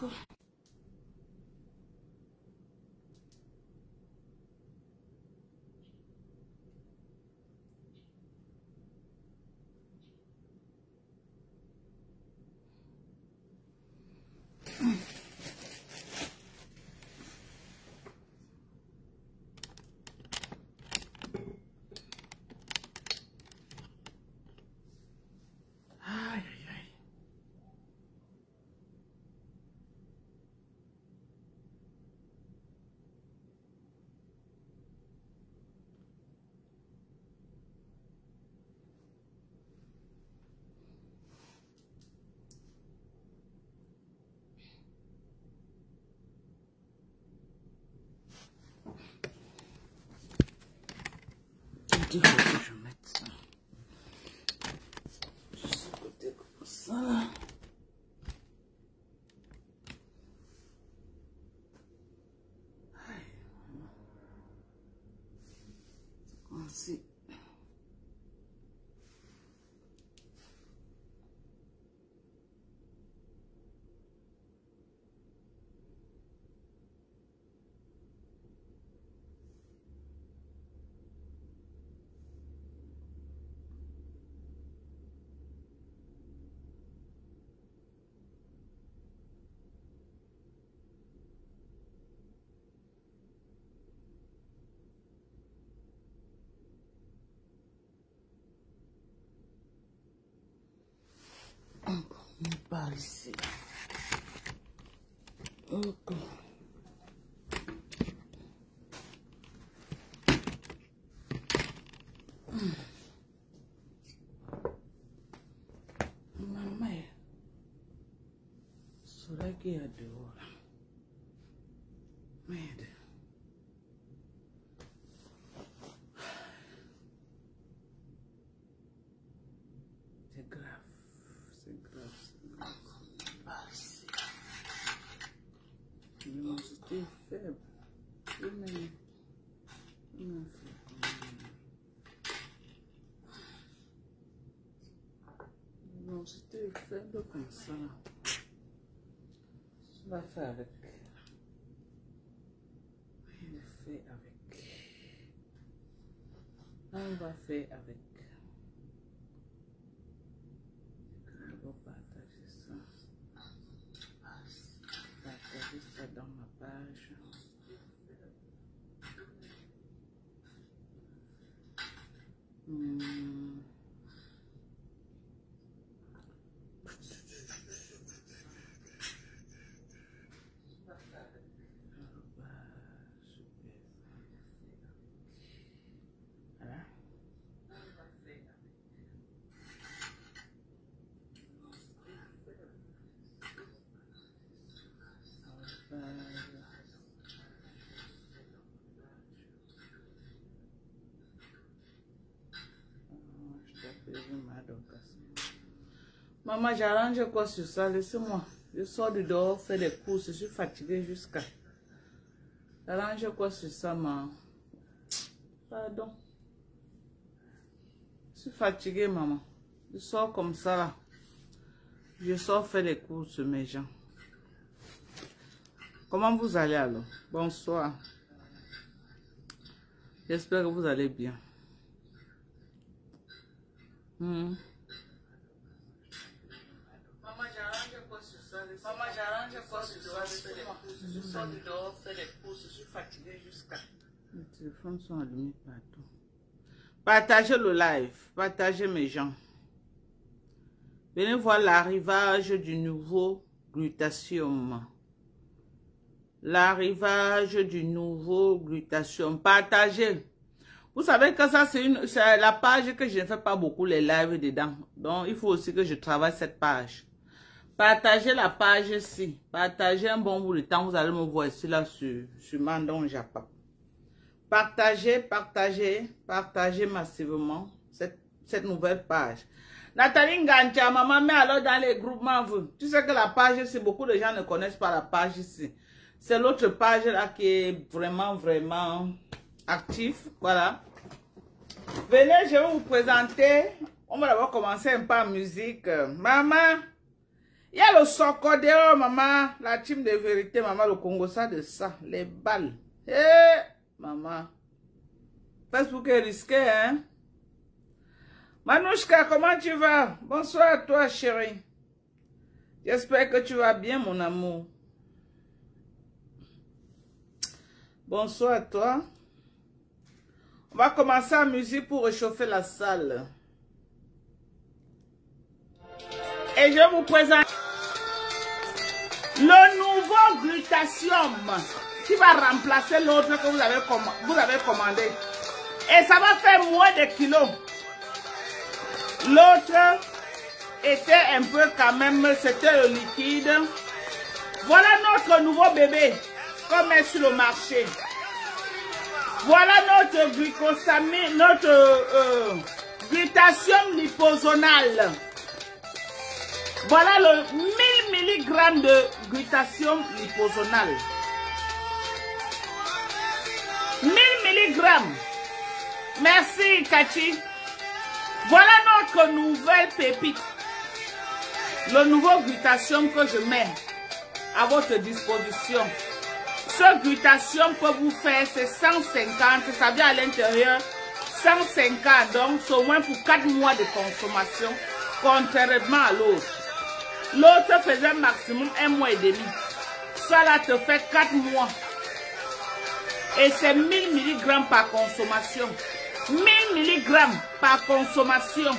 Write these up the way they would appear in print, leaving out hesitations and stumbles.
Ok. Aïe, aïe, aïe. Il faut que je mette ça. Juste à côté comme ça là. Aïe. C'est comme si. Par ici. Ok. Maman, soleil qui est dehors. Merde. C'est grave. C'est grave. C'est grave. Par ici. L'humidité est faible. L'humidité est faible comme ça. On va faire avec. On va faire avec. Je vais partager ça. Partager ça dans ma page. Maman, j'arrange quoi sur ça? Laissez-moi. Je sors de dehors, faire des courses. Je suis fatiguée jusqu'à. J'arrange quoi sur ça, maman? Pardon. Je suis fatiguée, maman. Je sors comme ça, là. Je sors faire des courses, mes gens. Comment vous allez alors? Bonsoir. J'espère que vous allez bien. Maman, j'arrange quoi sur ça? Maman, j'arrange quoi sur ça? Je sors de dehors, faire des courses. Je suis fatiguée jusqu'à. Les téléphones sont allumés partout. Partagez le live. Partagez, mes gens. Venez voir l'arrivage du nouveau Glutatium. L'arrivage du nouveau Glutatium. Partagez. Vous savez que ça, c'est la page que je ne fais pas beaucoup les lives dedans. Donc, il faut aussi que je travaille cette page. Partagez la page ici. Partagez un bon bout de temps. Vous allez me voir ici, là, sur Mandon Japa. Partagez, partagez, partagez massivement cette nouvelle page. Nathalie Ngancha, maman, mais alors dans les groupements, tu sais que la page ici, beaucoup de gens ne connaissent pas la page ici. C'est l'autre page là qui est vraiment, vraiment active. Voilà. Venez, je vais vous présenter. On va d'abord commencer un peu en musique. Maman, Il y a le socodéo, maman. La team de vérité, maman, le Congo, ça de ça. Les balles. Eh, maman. Facebook est risqué, hein? Manouchka, comment tu vas? Bonsoir à toi, chérie. J'espère que tu vas bien, mon amour. Bonsoir à toi. On va commencer à musique pour réchauffer la salle. Et je vous présente le nouveau Glutatium qui va remplacer l'autre que vous avez commandé. Et ça va faire moins de kilos. L'autre était un peu quand même, c'était le liquide. Voilà notre nouveau bébé qu'on met sur le marché. Voilà notre glucosamine, notre glutathium liposonal. Voilà le 1000 mg de glutathium liposonal. 1000 mg. Merci, Cathy. Voilà notre nouvelle pépite. Le nouveau glutathium que je mets à votre disposition. Ce glutathium peut vous faire, c'est 150, ça vient à l'intérieur, 150, donc c'est au moins pour 4 mois de consommation, contrairement à l'autre. L'autre faisait maximum 1 mois et demi. Ça là te fait 4 mois. Et c'est 1000 mg par consommation. 1000 mg par consommation.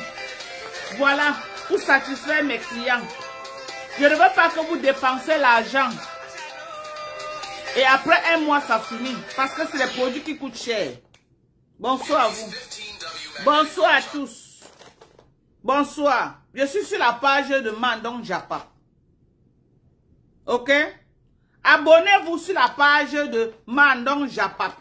Voilà, pour satisfaire mes clients. Je ne veux pas que vous dépensez l'argent. Et après 1 mois, ça finit. Parce que c'est des produits qui coûtent cher. Bonsoir à vous. Bonsoir à tous. Bonsoir. Je suis sur la page de Mandong Japa. Ok? Abonnez-vous sur la page de Mandong Japa.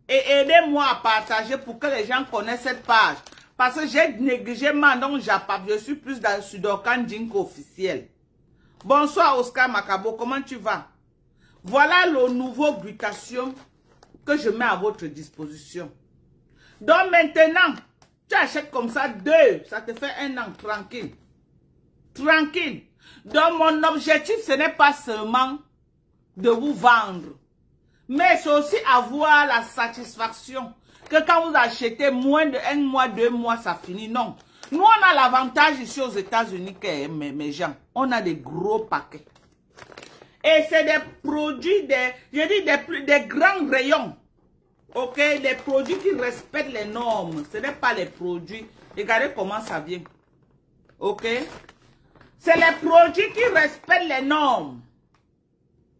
Et aidez-moi à partager pour que les gens connaissent cette page. Parce que j'ai négligé Mandong Japa. Je suis plus dans le Sudokan Jinko officiel. Bonsoir Oscar Makabo. Comment tu vas? Voilà le nouveau glutathium que je mets à votre disposition. Donc maintenant, tu achètes comme ça 2, ça te fait 1 an tranquille. Tranquille. Donc mon objectif, ce n'est pas seulement de vous vendre, mais c'est aussi avoir la satisfaction que quand vous achetez moins de 1 mois, 2 mois, ça finit. Non. Nous, on a l'avantage ici aux États-Unis, mes gens. On a des gros paquets. Et c'est des produits, des grands rayons. Ok, des produits qui respectent les normes. Ce n'est pas les produits. Regardez comment ça vient. Ok. C'est les produits qui respectent les normes.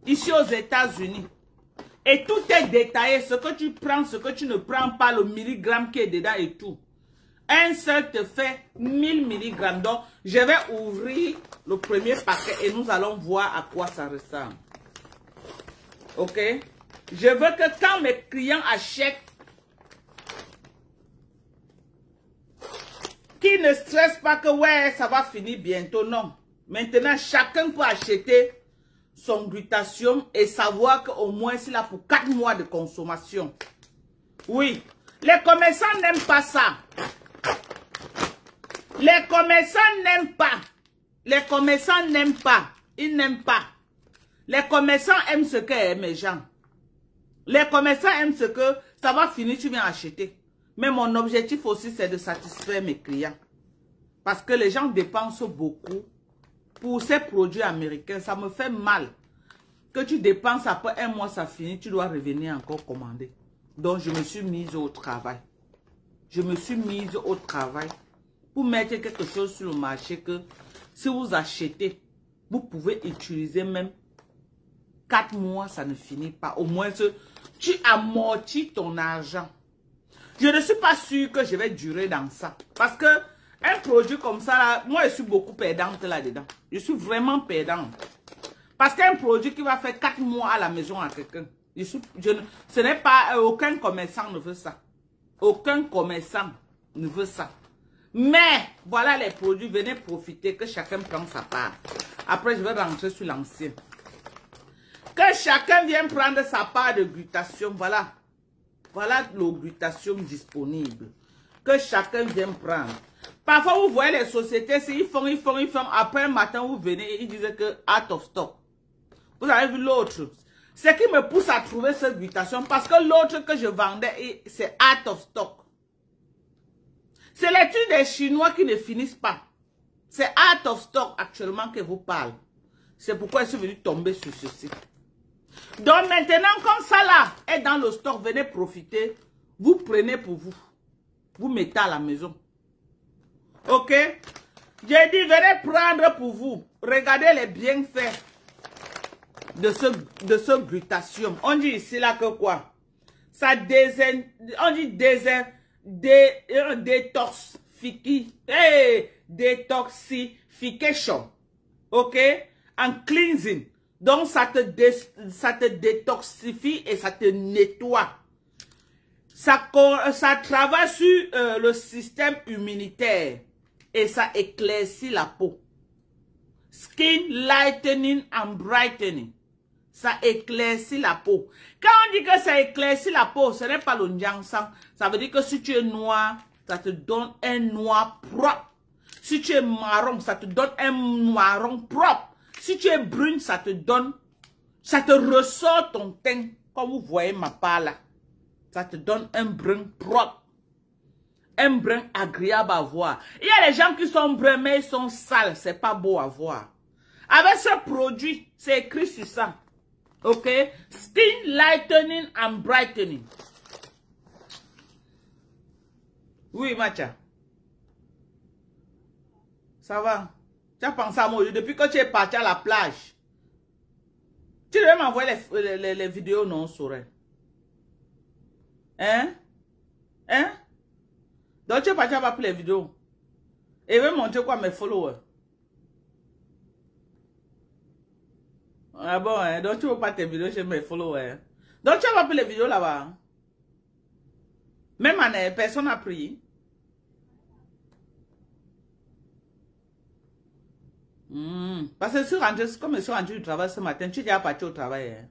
Ici aux États-Unis. Et tout est détaillé. Ce que tu prends, ce que tu ne prends pas, le milligramme qui est dedans et tout. Un seul te fait 1000 mg. Donc, je vais ouvrir le premier paquet et nous allons voir à quoi ça ressemble. Ok? Je veux que quand mes clients achètent, qu'ils ne stressent pas que ouais, ça va finir bientôt. Non. Maintenant, chacun peut acheter son glutathium et savoir qu'au moins c'est là pour 4 mois de consommation. Oui. Les commerçants n'aiment pas ça. Les commerçants n'aiment pas. Les commerçants n'aiment pas. Ils n'aiment pas. Les commerçants aiment ce que mes gens. Les commerçants aiment ce que ça va finir, tu viens acheter. Mais mon objectif aussi, c'est de satisfaire mes clients. Parce que les gens dépensent beaucoup pour ces produits américains. Ça me fait mal. Que tu dépenses après 1 mois, ça finit, tu dois revenir encore commander. Donc, je me suis mise au travail. Je me suis mise au travail pour mettre quelque chose sur le marché que si vous achetez, vous pouvez utiliser même 4 mois, ça ne finit pas. Au moins, tu amortis ton argent. Je ne suis pas sûre que je vais durer dans ça. Parce que un produit comme ça, là, moi, je suis beaucoup perdante là-dedans. Je suis vraiment perdante. Parce qu'un produit qui va faire 4 mois à la maison à quelqu'un, ce n'est pas, aucun commerçant ne veut ça. Aucun commerçant ne veut ça. Mais, voilà les produits, venez profiter, que chacun prenne sa part. Après, je vais rentrer sur l'ancien. Que chacun vienne prendre sa part de glutathium, voilà. Voilà le glutathium disponible. Que chacun vienne prendre. Parfois, vous voyez les sociétés, ils font. Après un matin, vous venez et ils disent que out of stock. Vous avez vu l'autre. Ce qui me pousse à trouver cette mutation, parce que l'autre que je vendais, c'est out of stock. C'est les trucs des Chinois qui ne finissent pas. C'est out of stock actuellement que vous parle. C'est pourquoi je suis venu tomber sur ceci. Donc maintenant, comme ça là est dans le stock, venez profiter. Vous prenez pour vous. Vous mettez à la maison. Ok? J'ai dit, venez prendre pour vous. Regardez les bienfaits de ce glutathium. On dit ici là que quoi? Ça on dit détoxification. Ok? En cleansing. Donc ça te détoxifie et ça te nettoie. Ça travaille sur le système immunitaire et ça éclaircit la peau. Skin lightening and brightening. Ça éclaircit la peau. Quand on dit que ça éclaircit la peau, ce n'est pas le nyansang. Ça veut dire que si tu es noir, ça te donne un noir propre. Si tu es marron, ça te donne un marron propre. Si tu es brune, ça te ressort ton teint. Comme vous voyez ma part là. Ça te donne un brun propre. Un brun agréable à voir. Il y a des gens qui sont bruns, mais ils sont sales. C'est pas beau à voir. Avec ce produit, c'est écrit sur ça. Ok? Skin lightening and brightening. Oui, Macha. Ça va? Tu as pensé à moi depuis que tu es parti à la plage. Tu devais m'envoyer les vidéos, non, Sorel? Hein? Hein? Donc tu es parti à voir les vidéos. Et il veut montrer quoi mes followers? Ah bon, hein? Donc tu ne veux pas tes vidéos chez mes followers. Donc tu as pas les vidéos là-bas. Même année, personne n'a pris. Parce que je suis rentré, comme je suis rentré du travail ce matin, tu es déjà parti au travail. Hein?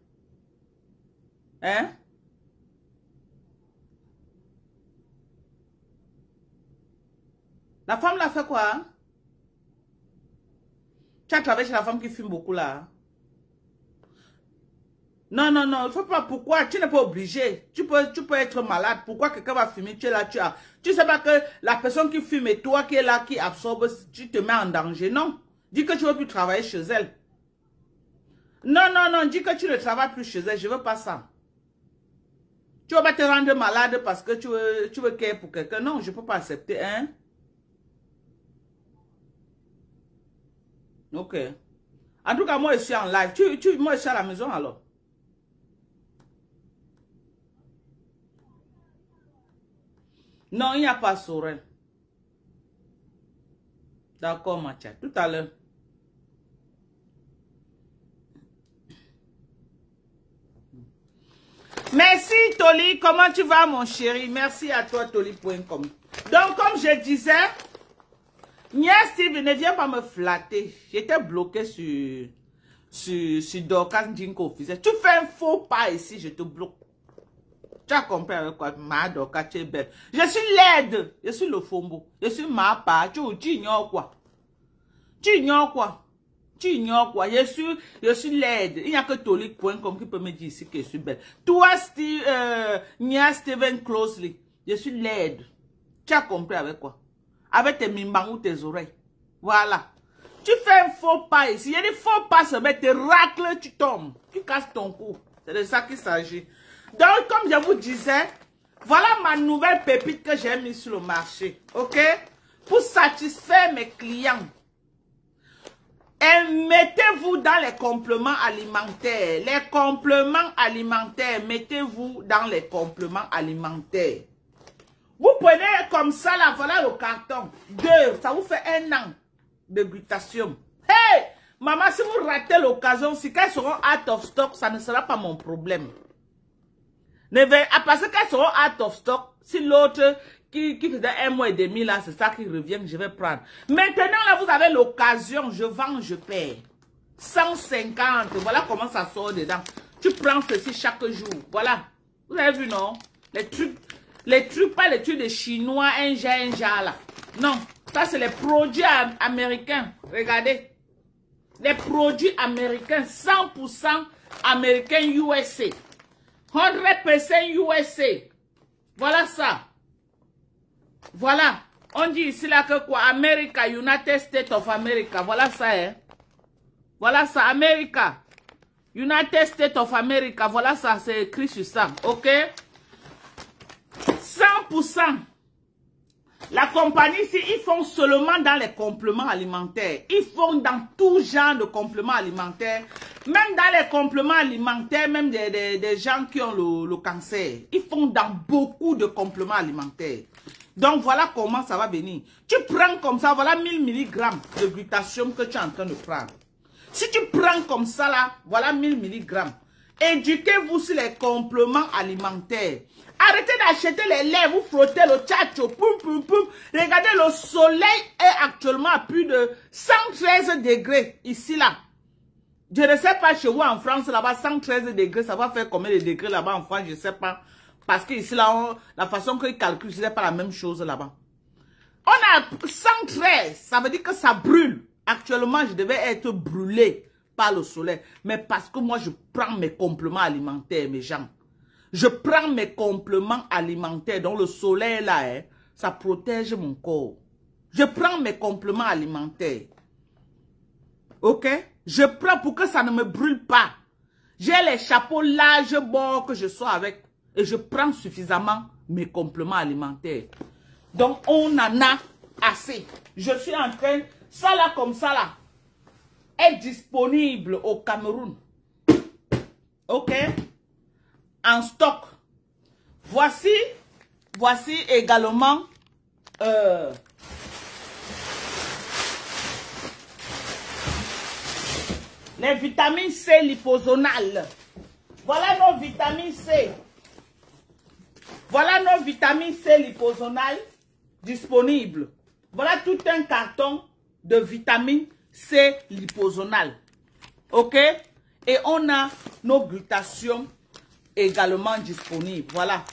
Hein? La femme l'a fait quoi? Tu as travaillé chez la femme qui fume beaucoup là. Non, non, non, il ne faut pas. Pourquoi? Tu n'es pas obligé. Tu peux être malade. Pourquoi quelqu'un va fumer? Tu es là, tu sais pas que la personne qui fume et toi qui es là, qui absorbe, tu te mets en danger. Non. Dis que tu ne veux plus travailler chez elle. Non, non, non, dis que tu ne travailles plus chez elle. Je ne veux pas ça. Tu ne vas pas te rendre malade parce que tu veux care pour quelqu'un. Non, je ne peux pas accepter, hein? Ok. En tout cas, moi, je suis en live. Moi, je suis à la maison alors. Non, il n'y a pas Sorel. D'accord, Macha. Tout à l'heure. Merci, Toli. Comment tu vas, mon chéri? Merci à toi, Toli.com. Donc, comme je disais, Nia Steve, ne viens pas me flatter. J'étais bloqué sur Dorcas Jinko. Tu fais un faux pas ici, je te bloque. Tu as compris avec quoi? Ma Dorcas, tu es belle. Je suis laide. Je suis le fombo. Je suis ma part. Tu ignores quoi? Tu ignores quoi? Tu ignores quoi? Je suis laide. Il n'y a que Tolic.com qui peut me dire ici que je suis belle. Toi, Nia Steven Closely, je suis laide. Tu as compris avec quoi? Avec tes mimbang ou tes oreilles. Voilà. Tu fais un faux pas ici. Il y a des faux pas, se mettre, tes racles, tu tombes. Tu casses ton cou. C'est de ça qu'il s'agit. Donc, comme je vous disais, voilà ma nouvelle pépite que j'ai mise sur le marché. Ok? Pour satisfaire mes clients. Et mettez-vous dans les compléments alimentaires. Les compléments alimentaires. Mettez-vous dans les compléments alimentaires. Vous prenez comme ça, là, voilà le carton. 2, ça vous fait 1 an de glutathium. Hey! Maman, si vous ratez l'occasion, si qu'elles seront out of stock, ça ne sera pas mon problème. Parce qu'elles seront out of stock, si l'autre qui faisait 1 mois et demi, là, c'est ça qui revient, je vais prendre. Maintenant, là, vous avez l'occasion, je vends, je paie. 150, voilà comment ça sort dedans. Tu prends ceci chaque jour, voilà. Vous avez vu, non? Les trucs, pas les trucs de chinois, un jar là. Non, Ça, c'est les produits américains. Regardez. Les produits américains, 100% américains USA. 100% USA. Voilà ça. Voilà. On dit ici là que quoi? America, United States of America. Voilà ça, hein. Voilà ça, America. United States of America. Voilà ça, c'est écrit sur ça. Ok? 100%. La compagnie ici, ils font seulement dans les compléments alimentaires. Ils font dans tout genre de compléments alimentaires. Même dans les compléments alimentaires, même des gens qui ont le cancer. Ils font dans beaucoup de compléments alimentaires. Donc voilà comment ça va venir. Tu prends comme ça, voilà 1000 mg de glutathium que tu es en train de prendre. Si tu prends comme ça là, voilà 1000 mg. Éduquez-vous sur les compléments alimentaires. Arrêtez d'acheter les laits, vous frottez le tchatcho, poum, poum, poum. Regardez, le soleil est actuellement à plus de 113 degrés, ici, là. Je ne sais pas chez vous en France, là-bas, 113 degrés, ça va faire combien de degrés là-bas en France, je ne sais pas. Parce que ici, là, la façon qu'ils calculent, ce n'est pas la même chose là-bas. On a 113, ça veut dire que ça brûle. Actuellement, je devais être brûlé par le soleil. Mais parce que moi, je prends mes compléments alimentaires, mes gens. Je prends mes compléments alimentaires. Donc le soleil là, hein, ça protège mon corps. Je prends mes compléments alimentaires. Ok? Je prends pour que ça ne me brûle pas. J'ai les chapeaux larges bords que je sois avec. Et je prends suffisamment mes compléments alimentaires. Donc on en a assez. Je suis en train, ça là comme ça là, est disponible au Cameroun. Ok? En stock. Voici également les vitamines C liposomales. Voilà nos vitamines C. Voilà nos vitamines C liposomales disponibles. Voilà tout un carton de vitamines C liposomales. Ok? Et on a nos glutations également disponibles. Voilà.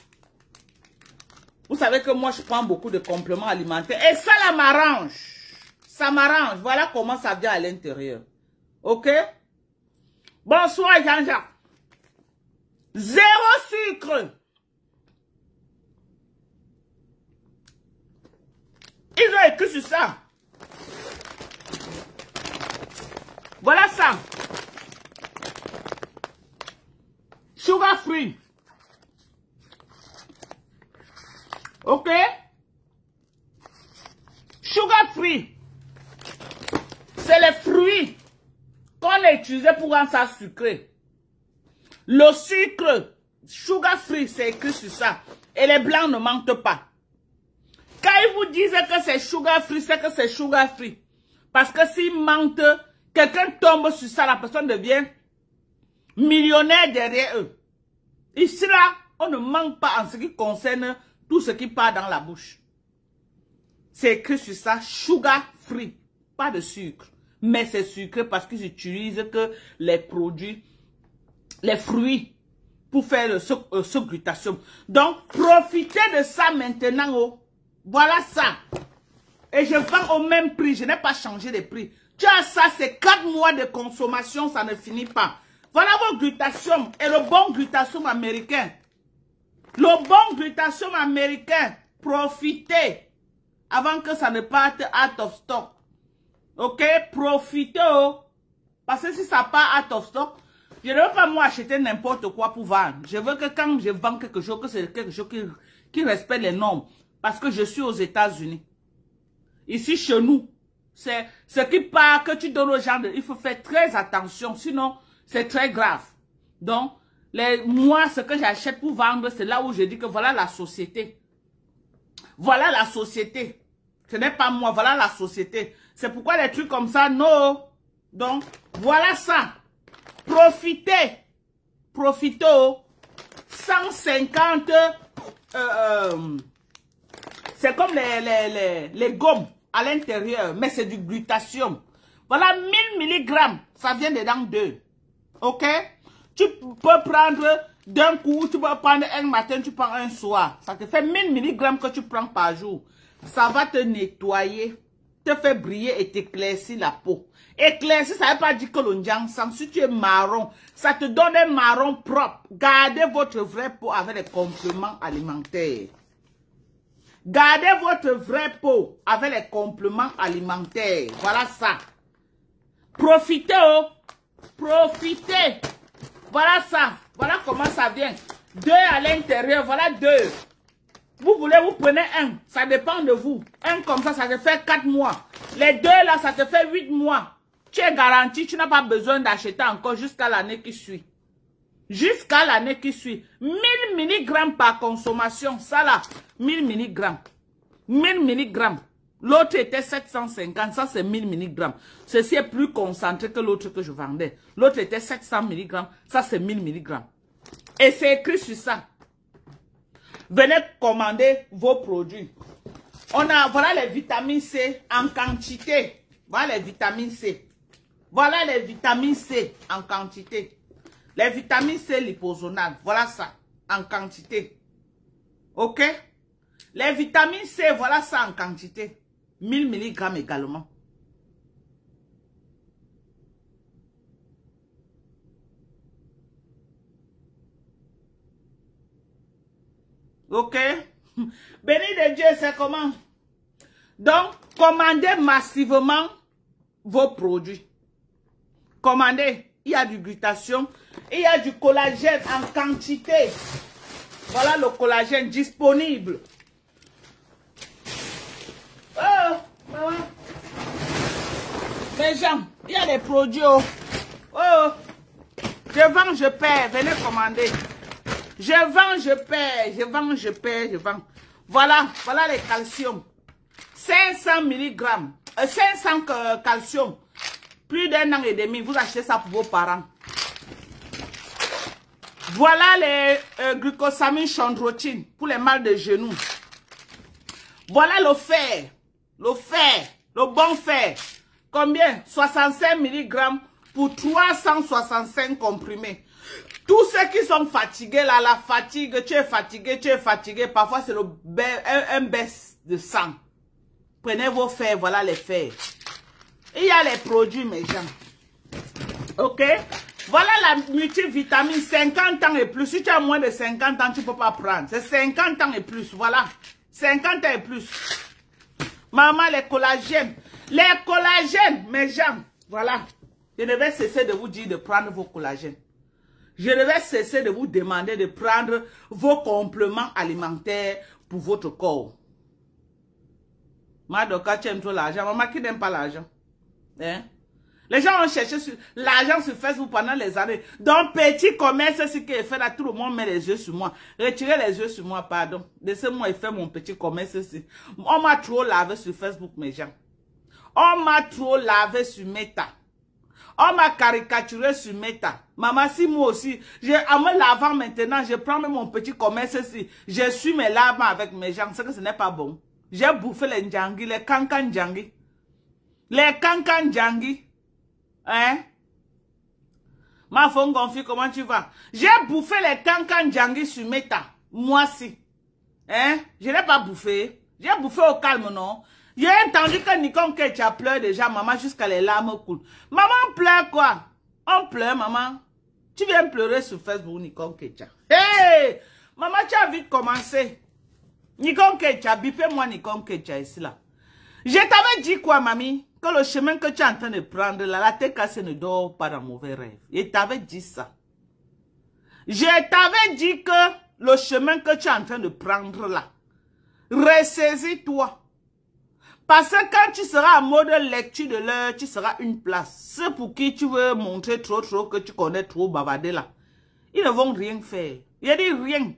Vous savez que moi, je prends beaucoup de compléments alimentaires. Et ça, là, m'arrange. Ça m'arrange. Voilà comment ça vient à l'intérieur. Ok? Bonsoir, Jean-Jacques. 0 sucre. Ils ont écrit sur ça. Voilà ça. Sugar free. Ok? Sugar free. C'est les fruits qu'on a utilisés pour rendre ça sucré. Le sucre, sugar free, c'est écrit sur ça. Et les blancs ne mentent pas. Quand ils vous disent que c'est sugar free, c'est que c'est sugar free. Parce que s'ils mentent, quelqu'un tombe sur ça, la personne devient millionnaire derrière eux. Ici, là, on ne manque pas en ce qui concerne tout ce qui part dans la bouche. C'est écrit sur ça, sugar free. Pas de sucre. Mais c'est sucré parce qu'ils utilisent que les produits, les fruits, pour faire ce glutathium. Donc, profitez de ça maintenant. Oh. Voilà ça. Et je vends au même prix. Je n'ai pas changé de prix. Tu as ça, c'est 4 mois de consommation, ça ne finit pas. Voilà vos glutations et le bon glutathium américain. Le bon glutathium américain, profitez avant que ça ne parte out of stock. Ok, profitez. Oh. Parce que si ça part out of stock, je ne veux pas moi acheter n'importe quoi pour vendre. Je veux que quand je vends quelque chose, que c'est quelque chose qui respecte les normes. Parce que je suis aux États-Unis. Ici, chez nous, c'est ce qui part que tu donnes aux gens. Il faut faire très attention, sinon c'est très grave. Donc, moi, ce que j'achète pour vendre, c'est là où je dis que voilà la société. Voilà la société. Ce n'est pas moi, voilà la société. C'est pourquoi les trucs comme ça, non. Donc, voilà ça. Profitez. Profitez. 150. C'est comme les gommes à l'intérieur, mais c'est du glutathium. Voilà 1000 mg. Ça vient dedans 2. Ok? Tu peux prendre d'un coup, tu peux prendre un matin, tu prends un soir. Ça te fait 1000 mg que tu prends par jour. Ça va te nettoyer te fait briller et t'éclaircir la peau. Éclaircir, ça ne veut pas dire que l'ondiang sang. Si tu es marron, ça te donne un marron propre. Gardez votre vraie peau avec les compléments alimentaires. Gardez votre vraie peau avec les compléments alimentaires. Voilà ça. Profitez, oh. Profitez. Voilà ça. Voilà comment ça vient. 2 à l'intérieur. Voilà 2. Vous voulez, vous prenez un. Ça dépend de vous. Un comme ça te fait 4 mois. Les 2 là, ça te fait 8 mois. Tu es garanti, tu n'as pas besoin d'acheter encore jusqu'à l'année qui suit. Jusqu'à l'année qui suit. 1000 mg par consommation. Ça là, 1000 mg. 1000 mg. L'autre était 750. Ça, c'est 1000 mg. Ceci est plus concentré que l'autre que je vendais. L'autre était 700 mg. Ça, c'est 1000 mg. Et c'est écrit sur ça. Venez commander vos produits. Voilà les vitamines C en quantité. Voilà les vitamines C. Voilà les vitamines C en quantité. Les vitamines C liposonales. Voilà ça. En quantité. Ok? Les vitamines C, voilà ça en quantité. 1000 mg également. Ok? Béni de Dieu, c'est comment? Donc, commandez massivement vos produits. Commandez. Il y a du glutathion. Il y a du collagène en quantité. Voilà le collagène disponible. Oh, maman. Mes gens, il y a des produits. Oh, je vends, je perds. Venez commander. Je vends, je perds. Je vends, je perds, je vends. Voilà, voilà les calciums. 500 mg. 500 calcium. Plus d'1 an et demi. Vous achetez ça pour vos parents. Voilà les glucosamine chondroïtine pour les mal de genoux. Voilà le fer. Le fer. Le bon fer. Combien? 65 mg pour 365 comprimés. Tous ceux qui sont fatigués, là, la fatigue, tu es fatigué. Parfois, c'est un baisse de sang. Prenez vos fers, voilà les fers. Il y a les produits, mes gens. Ok? Voilà la multivitamine, 50 ans et plus. Si tu as moins de 50 ans, tu ne peux pas prendre. C'est 50 ans et plus, voilà. 50 ans et plus. Maman, les collagènes. Les collagènes, mes gens. Voilà. Je ne vais cesser de vous dire de prendre vos collagènes. Je ne vais cesser de vous demander de prendre vos compléments alimentaires pour votre corps. Madoka, tu aimes trop l'argent. Maman, qui n'aime pas l'argent? Hein? Les gens ont cherché l'argent sur Facebook pendant les années. Donc, petit commerce, ce qui est fait là, tout le monde met les yeux sur moi. Retirez les yeux sur moi, pardon. Laissez-moi faire mon petit commerce ici. On m'a trop lavé sur Facebook, mes gens. On m'a trop lavé sur Meta. On m'a caricaturé sur Meta. Maman, si moi aussi, en me lavant maintenant, je prends même mon petit commerce ici. Je suis mes larmes avec mes gens. C'est que ce n'est pas bon. J'ai bouffé les ndjangi, les kankan ndjangi. Les kankan ndjangi. Hein? Ma femme gonfie, comment tu vas? J'ai bouffé les kankan ndjangi sur Meta. Moi si. Hein? Je n'ai pas bouffé. J'ai bouffé au calme, non? J'ai entendu que Nikon Ketia pleure déjà, maman, jusqu'à les larmes coulent. Maman pleure quoi? On pleure, maman. Tu viens pleurer sur Facebook, Nikon Ketia. Hey! Maman, tu as vite commencé. Nikon Ketia, bipez-moi Nikon Ketia ici là. Je t'avais dit quoi, mamie? Que le chemin que tu es en train de prendre là, la tête cassée ne dort pas dans mauvais rêve. Je t'avais dit ça. Je t'avais dit que le chemin que tu es en train de prendre là, ressaisis-toi. Parce que quand tu seras en mode lecture de l'heure, tu seras une place. Ceux pour qui tu veux montrer trop que tu connais trop bavarder là, ils ne vont rien faire. Il a dit rien.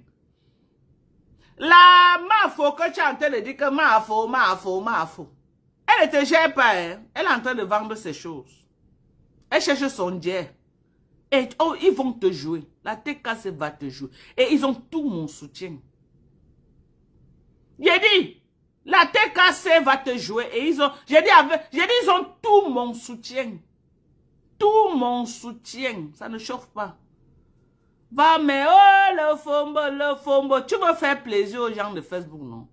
La mafo que tu es en train de dire que mafo. Elle ne te gère pas, hein? Elle est en train de vendre ses choses. Elle cherche son dieu. Et oh, ils vont te jouer. La TKC va te jouer. Et ils ont tout mon soutien. J'ai dit, la TKC va te jouer. Et ils ont, j'ai dit, ils ont tout mon soutien. Tout mon soutien. Ça ne chauffe pas. Va, mais oh, le fombo. Tu veux faire plaisir aux gens de Facebook, non?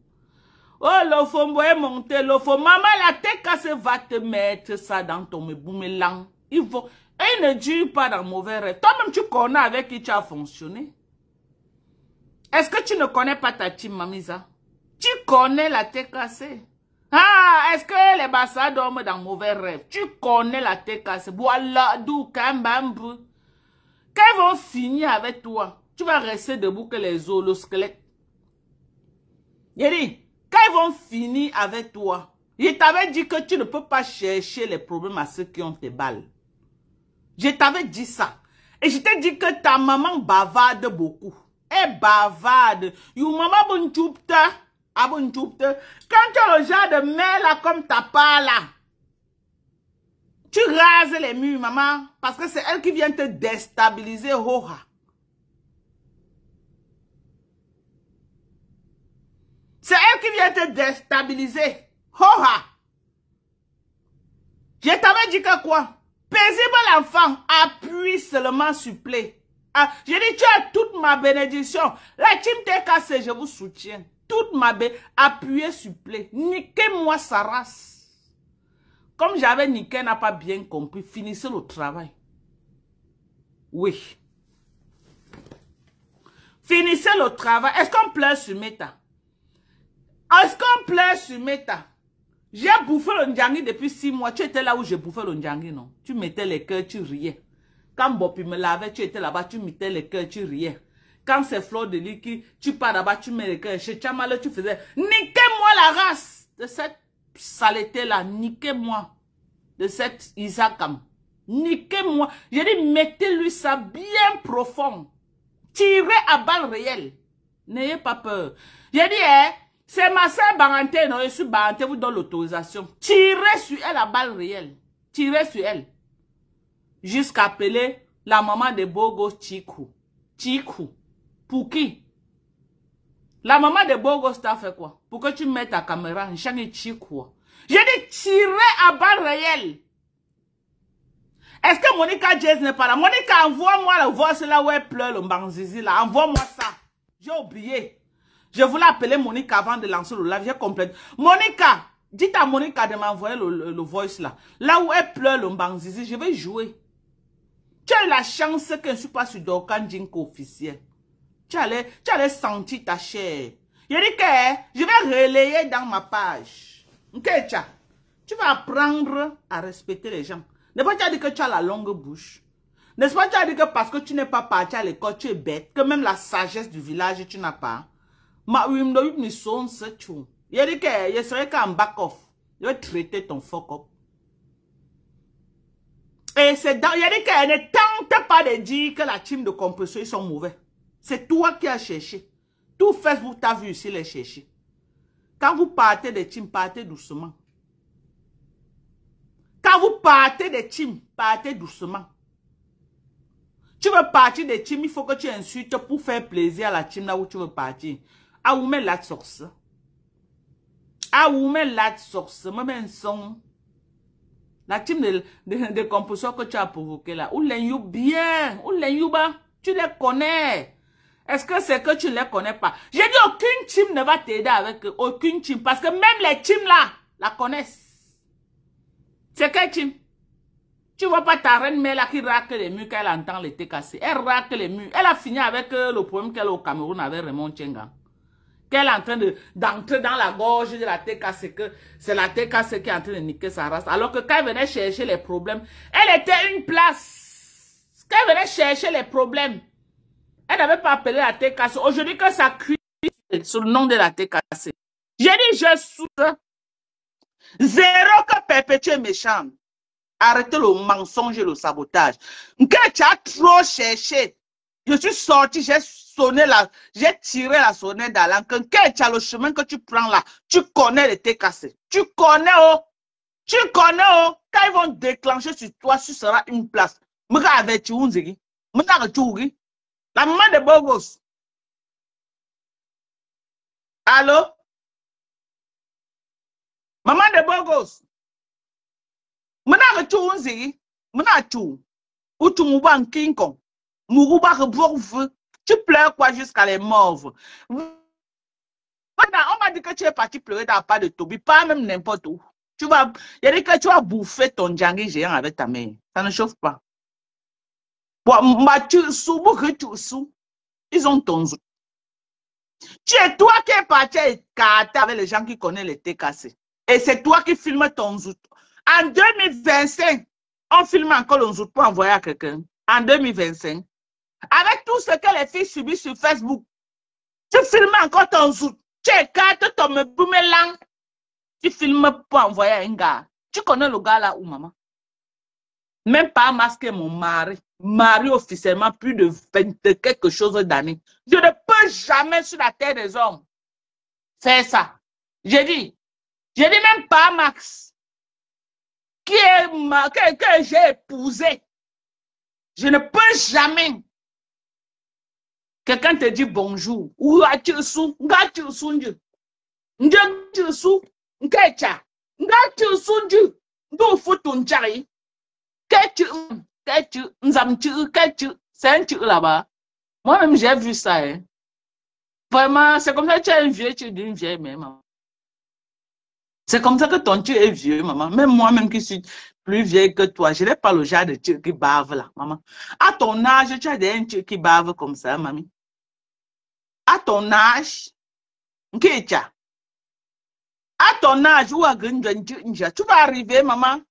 Oh, l'ofombo est monté, l'ofombo. Maman, la tête cassée va te mettre ça dans ton boumelang. Il faut... Et ne dure pas dans mauvais rêve. Toi-même, tu connais avec qui tu as fonctionné. Est-ce que tu ne connais pas ta team, Mamisa? Tu connais la tête cassée. Ah, est-ce que les bassas dorment dans mauvais rêve? Tu connais la tête cassée. Voilà, d'où, kambambu. Quand ils vont finir avec toi, tu vas rester debout que les os, le squelette. Yeri, quand ils vont finir avec toi, je t'avais dit que tu ne peux pas chercher les problèmes à ceux qui ont tes balles. Je t'avais dit ça. Et je t'ai dit que ta maman bavarde beaucoup. Elle bavarde. You maman bunchoupta. Abunchoupta. Quand tu as le genre de mère là comme ta part là, tu rases les murs, maman. Parce que c'est elle qui vient te déstabiliser, Hoha. C'est elle qui vient te déstabiliser. Hoha. Je t'avais dit que quoi? Paisible l'enfant, appuie seulement sur play. Ah, je dis, tu as toute ma bénédiction. La team t'est cassée, je vous soutiens. Toute ma bénédiction, appuyez sur play. Niquez-moi sa race. Comme j'avais niqué, n'a pas bien compris, finissez le travail. Oui. Finissez le travail. Est-ce qu'on pleure sur Meta? Est-ce qu'on pleure sur Meta? J'ai bouffé le ndjangi depuis 6 mois. Tu étais là où j'ai bouffé le ndjangi, non? Tu mettais les cœurs, tu riais. Quand Bopi me lavait, tu étais là-bas, tu mettais les cœurs, tu riais. Quand c'est Fleur de Liki, tu pars là-bas, tu mets les cœurs. Chez Chamale, tu faisais, niquez-moi la race de cette saleté-là. Niquez-moi de cette Isakam. Niquez-moi. J'ai dit, mettez-lui ça bien profond. Tirez à balles réelles. N'ayez pas peur. J'ai dit, c'est ma soeur Baranté, non, je suis Baranté, vous donne l'autorisation. Tirez sur elle à balles réelles. Tirez sur elle. Jusqu'à appeler la maman de Bogo Chikou. Chikou. Pour qui? La maman de Bogo, t'as fait quoi? Pour que tu mettes ta caméra, en change Chikou. J'ai dit tirer à balles réelles. Est-ce que Monica Jazz n'est pas là? Monica, envoie-moi le voice là où elle pleure le Mbanzizi là. Envoie-moi ça. J'ai oublié. Je voulais appeler Monica avant de lancer le live. J'ai compris. Monica, dites à Monica de m'envoyer le voice là. Là où elle pleure le Mbanzizi, je vais jouer. Tu as eu la chance que je ne suis pas sur Dorkan Jinko officiel. Tu allais sentir ta chair. Je dis que je vais relayer dans ma page. Ok, tu vas apprendre à respecter les gens. Ne pas dire que tu as la longue bouche. N'est-ce pas dire que parce que tu n'es pas parti à l'école, tu es bête. Que même la sagesse du village, tu n'as pas. Je dis que je serai qu'en back-off. Je vais traiter ton fuck-up. Et c'est dans... Il a dit qu'elle ne tente pas de dire que la team de compression, ils sont mauvais. C'est toi qui as cherché. Tout Facebook t'a vu ici les chercher. Quand vous partez des teams, partez doucement. Quand vous partez des teams, partez doucement. Tu veux partir des teams, il faut que tu insultes pour faire plaisir à la team là où tu veux partir. Ah, où met la source? Ah, où met la source? Même son. La team de composition que tu as provoqué là, ou les you bien, ou les you bas, tu les connais. Est-ce que c'est que tu ne les connais pas? J'ai dit aucune team ne va t'aider avec aucune team, parce que même les teams là, la connaissent. C'est quelle team? Tu vois pas ta reine mère là qui raque les murs quand elle entend les TKC. Elle raque les murs. Elle a fini avec le problème qu'elle a au Cameroun avec Raymond Tchenga. Qu'elle est en train d'entrer dans la gorge de la TKC, que c'est la TKC qui est en train de niquer sa race. Alors que quand elle venait chercher les problèmes, elle était une place. Quand elle venait chercher les problèmes, elle n'avait pas appelé la TKC. Aujourd'hui que ça crie sur le nom de la TKC. J'ai dit, je suis zéro que perpétuer méchant. Arrêtez le mensonge et le sabotage. Quand tu as trop cherché, je suis sorti, j'ai sonné là, j'ai tiré la sonnette d'alarme. Quand tu as le chemin que tu prends là, tu connais les TKC. Tu connais, oh. Tu connais, oh. Quand ils vont déclencher sur toi, tu seras une place. La maman de Bogos. Allô? Maman de Bogos. Mena tu unzi, mena tu, ou tu mouba en King Kong, mouba rebouve, tu pleures quoi jusqu'à les morts. On m'a dit que tu es parti pleurer dans la part de Toby, pas même n'importe où. Il y a dit que tu vas bouffer ton djangui géant avec ta mère. Ça ne chauffe pas. Ils ont ton zoo. Tu es toi qui es parti écarter avec les gens qui connaissent les TKC. Et c'est toi qui filmes ton zoo. En 2025, on filme encore le zoo pour envoyer à quelqu'un. En 2025. Avec tout ce que les filles subissent sur Facebook, tu filmes encore ton zoo. Tu écartes ton boomerang. Tu filmes pour envoyer à un gars. Tu connais le gars là où, maman? Même pas masquer mon mari. Mari officiellement plus de 20 quelque chose d'années. Je ne peux jamais sur la terre des hommes faire ça. J'ai dit même pas Max, que j'ai épousé. Je ne peux jamais. Quelqu'un te dit bonjour. Ou as-tu sous? Nga-tu sous? Nga-tu sous? Nga-tu? Nga-tu sous? D'où faut-on chari? Qu'est-ce c'est un truc là-bas. Moi-même, j'ai vu ça. Hein. Vraiment, c'est comme ça que tu es un vieux, tu es une vieille même. C'est comme ça que ton tu est vieux, maman. Même moi-même qui suis plus vieille que toi, je n'ai pas le genre de tu qui bave là, maman. À ton âge, tu as des tu qui bave comme ça, mamie. À ton âge, à ton âge, tu vas arriver, maman.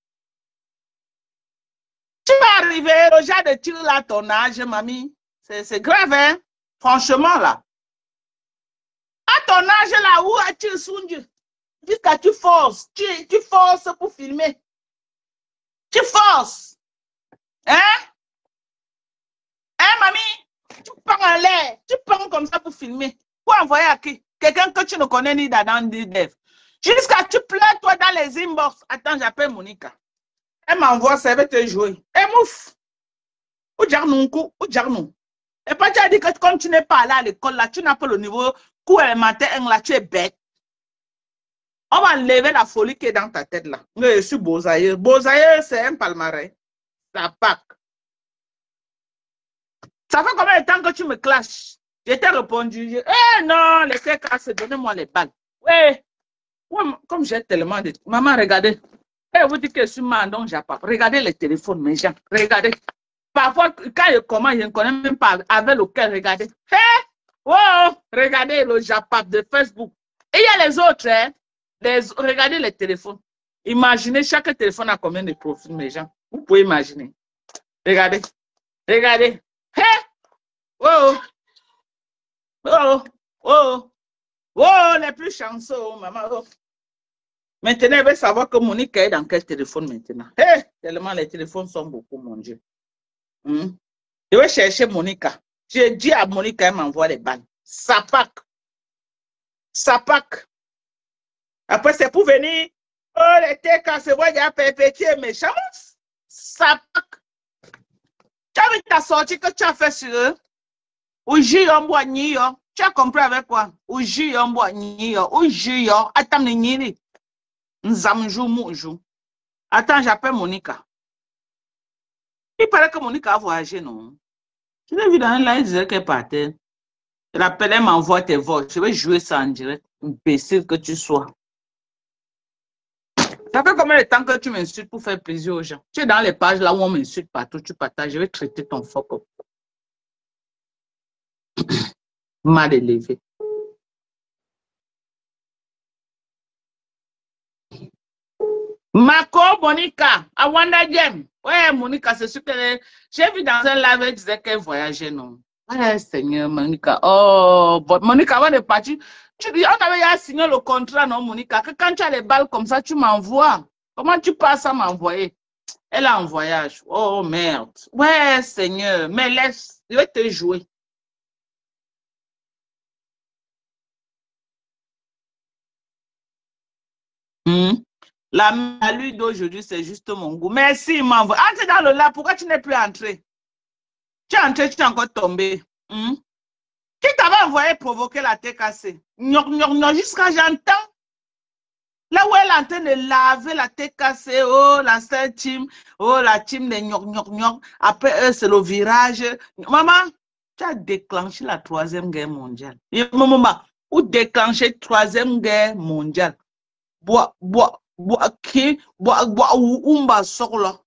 Tu vas arriver, le genre de tir là, ton âge, mamie. C'est grave, hein? Franchement, là. À ton âge, là, où as-tu sondu? Jusqu'à tu forces. Tu forces pour filmer. Tu forces. Hein? Hein, mamie? Tu prends en l'air. Tu prends comme ça pour filmer. Pour envoyer à qui? Quelqu'un que tu ne connais ni d'Adam ni d'Ève. Jusqu'à tu pleures, toi, dans les inbox. Attends, j'appelle Monica. Elle m'envoie ça, elle va te jouer. Et mouf! Ou Djarnou. Et pas tu as dit que quand tu n'es pas là à l'école, là, tu n'as pas le niveau cours élémentaire, là, tu es bête. On va enlever la folie qui est dans ta tête, là. Je suis Bozaïe. Bozaïe, c'est un palmarès. Ça pack. Ça fait combien de temps que tu me clashes? Je t'ai répondu. Eh non, laissez casser, donnez-moi les balles. Ouais, comme j'ai tellement de... Maman, regardez. Elle vous dit que je suis mal, donc j'apprends. Regardez les téléphones, mes gens. Regardez. Parfois, quand je commence, je ne connais même pas avec lequel regarder. Hey! Oh! Regardez le Japap de Facebook. Et il y a les autres, hein? Regardez les téléphones. Imaginez, chaque téléphone a combien de profils, mes gens. Vous pouvez imaginer. Regardez. Regardez. Hey! Oh! Oh! Oh! Oh! Les plus chanceux, maman. Oh. Maintenant, elle veut savoir que Monique est dans quel téléphone maintenant. Hey! Tellement les téléphones sont beaucoup, mon Dieu. Je vais chercher Monica. J'ai dit à Monica, elle m'envoie les balles. Ça pack. Ça pack. Après, c'est pour venir. Oh, les TK, c'est vrai, il y a perpétué méchant. Ça pack. Tu as vu ta sortie que tu as fait sur eux? Uji yombo niyo. Tu as compris avec quoi? Uji yombo niyo. Uji yo. Attends, nini. Nzamjou moujou. Attends, j'appelle Monica. Il paraît que Monica a voyagé, non? Je l'ai vu dans un live, elle disait qu'elle partait. Elle appelle, elle m'envoie tes voix. Je vais jouer ça en direct. Imbécile que tu sois. Ça fait combien de temps que tu m'insultes pour faire plaisir aux gens? Tu es dans les pages là où on m'insulte partout, tu partages. Je vais traiter ton fuck up. Mal élevé. Marco, Monica, Awanda Jem. Ouais, Monica, c'est sûr que j'ai vu dans un live, elle disait qu'elle voyageait, non? Ouais, Seigneur, Monica. Oh, Monica, avant de partir, on avait déjà signé le contrat, non, Monica, que quand tu as les balles comme ça, tu m'envoies. Comment tu passes à m'envoyer? Elle est en voyage. Oh, merde. Ouais, Seigneur, mais laisse, je vais te jouer. La malu d'aujourd'hui, c'est juste mon goût. Merci, il m'envoie. Entre dans le lab, pourquoi tu n'es plus entré? Tu es entré, tu es encore tombé. Qui t'avait envoyé provoquer la TKC? Jusqu'à j'entends. Là où elle est en train de laver la TKC, oh, la seule team, oh, la team de gnoc. Après eux, c'est le virage. Maman, tu as déclenché la 3e guerre mondiale. Maman, ou déclencher troisième guerre mondiale. Bois, umba sokolo.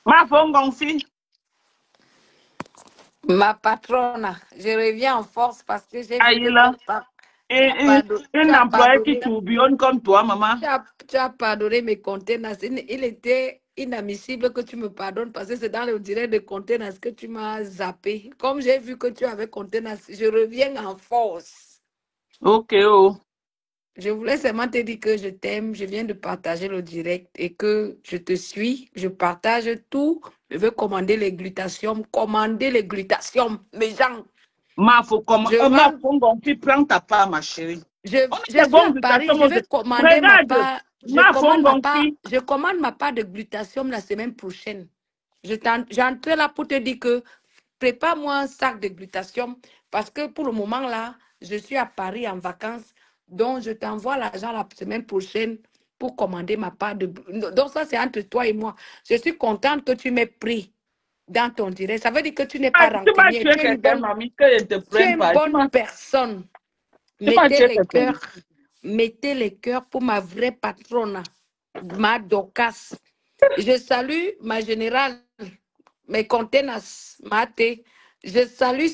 Ma fongonfi. Ma patronne, je reviens en force parce que j'ai vu que tu Aïla. as, pas, tu Un as employé qui pardonné, tourbillonne comme toi, maman. tu as pardonné mes contenants. Il était inadmissible que tu me pardonnes parce que c'est dans le direct de contenants que tu m'as zappé. Comme j'ai vu que tu avais contenants, je reviens en force. Ok, oh. Je voulais seulement te dire que je t'aime, je viens de partager le direct et que je te suis, je partage tout. Je veux commander les glutations, mes gens. Ma Je fongonfi, prends ta part, ma chérie. On je est suis bon à Paris, je glutathion. vais commander ma Regarde, part, ma fongonfi. je commande ma part de glutathium la semaine prochaine. J'entre là pour te dire que prépare-moi un sac de glutathium parce que pour le moment là, je suis à Paris en vacances. Donc, je t'envoie l'argent la semaine prochaine pour commander ma part de... Donc, ça, c'est entre toi et moi. Je suis contente que tu m'aies pris dans ton direct. Ça veut dire que tu n'es Ah, pas tu m'as rancunier. tué quelqu'un, mamie, que je ne te Tu es prenne une pas. bonne personne. Tu m'as tué quelqu'un. Mettez les cœurs pour ma vraie patronne, ma Docas. Je salue ma générale, mes contenants, Maté. Je salue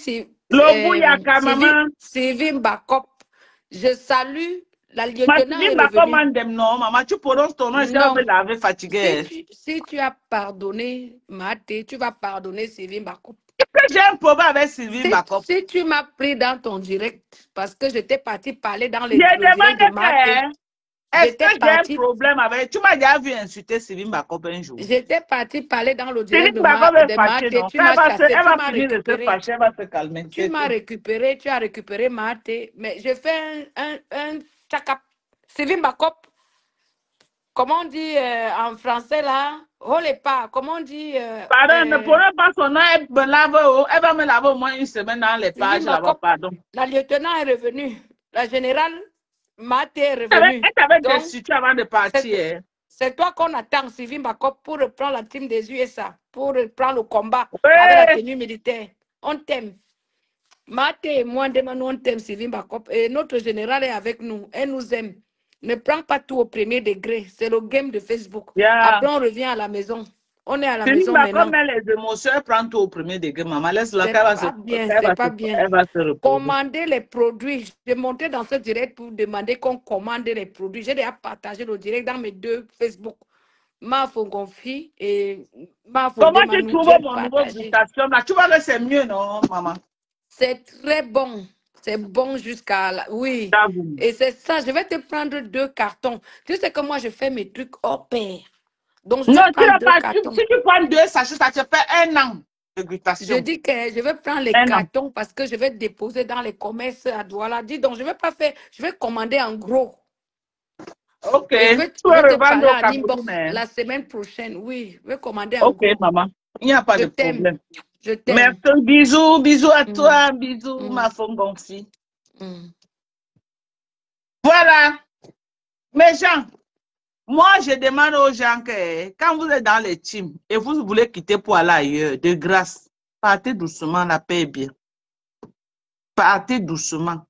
Lobu yaka, maman. Sylvie Bakop. Je salue la Ma lieutenant chérie, est ma revenue. commande, non, maman. Tu prononces ton nom, je suis un peu Non. lavé, fatigué. Si tu as pardonné Maté, tu vas pardonner Sylvie Bakop. J'ai un problème avec Sylvie Bakop. Si tu m'as pris dans ton direct, parce que j'étais partie parler dans le direct de J'ai Maté, demandé est-ce que j'ai un problème avec... Tu m'as déjà vu insulter Sylvie Bakop un jour. j'étais partie parler dans le direct Sylvie Bakop est de fâchée, Maté, non? tu m'as chassé, Elle tu va m'as finir de se récupéré. fâcher, elle va se calmer. Tu m'as récupéré, tu as récupéré Maté, mais je fais un tchakap. Sylvie Bakop, comment on dit en français là? Oh les pas, comment on dit Pardon, ne prenez pas son nom, elle va me laver au moins une semaine dans les Sylvie pages là-bas, Bakop, pardon. la lieutenant est revenue, la générale Maté est revenue. Elle t'avait Donc, destitué avant de partir. c'est toi qu'on attend, Sylvie Bakop, pour reprendre la team des USA, pour reprendre le combat avec la Oui. tenue militaire. On t'aime. Maté et moi, nous, on t'aime, Sylvie Bakop. Et notre général est avec nous. Elle nous aime. Ne prends pas tout au premier degré. C'est le game de Facebook. Yeah. Après, on revient à la maison. On est à la Sylvie maison Bakop maintenant. met les émotions, elle prend tout au premier degré. Maman, laisse-la C'est qu'elle va pas bien, elle c'est va pas bien. elle va se reposer. Commander les produits. J'ai monté dans ce direct pour demander qu'on commande les produits. J'ai déjà partagé le direct dans mes deux Facebook. Ma Fongonfi et ma Comment tu Fondemanou. trouves J'ai mon nouveau partagé. glutathium là? Tu vois que c'est mieux, non, maman? C'est très bon. C'est bon jusqu'à là. Oui. J'avoue. Et c'est ça. Je vais te prendre 2 cartons. Tu sais que moi, je fais mes trucs hors pair. Donc, je Non, vais tu prendre n'as 2 pas. cartons. Si tu prends 2 sachets, ça te fait 1 an de Je glutathion. dis que je vais prendre les 1 an. cartons parce que je vais déposer dans les commerces à Douala. Dis donc, je vais pas faire. Je vais commander en gros. Ok. Et Tu je vas vais te revendre parler au en inbox Cameroun. Hein? la semaine prochaine. Oui, je vais commander en Ok, gros. maman. Il n'y a pas Je de t'aime. problème. Je t'aime. Merci. Bisous. Bisous à Mm, toi. Bisous, mm, ma fongonfi. mm. Voilà. Mes gens, moi, je demande aux gens que quand vous êtes dans les teams et vous voulez quitter pour aller ailleurs, de grâce, partez doucement, la paix est bien. Partez doucement.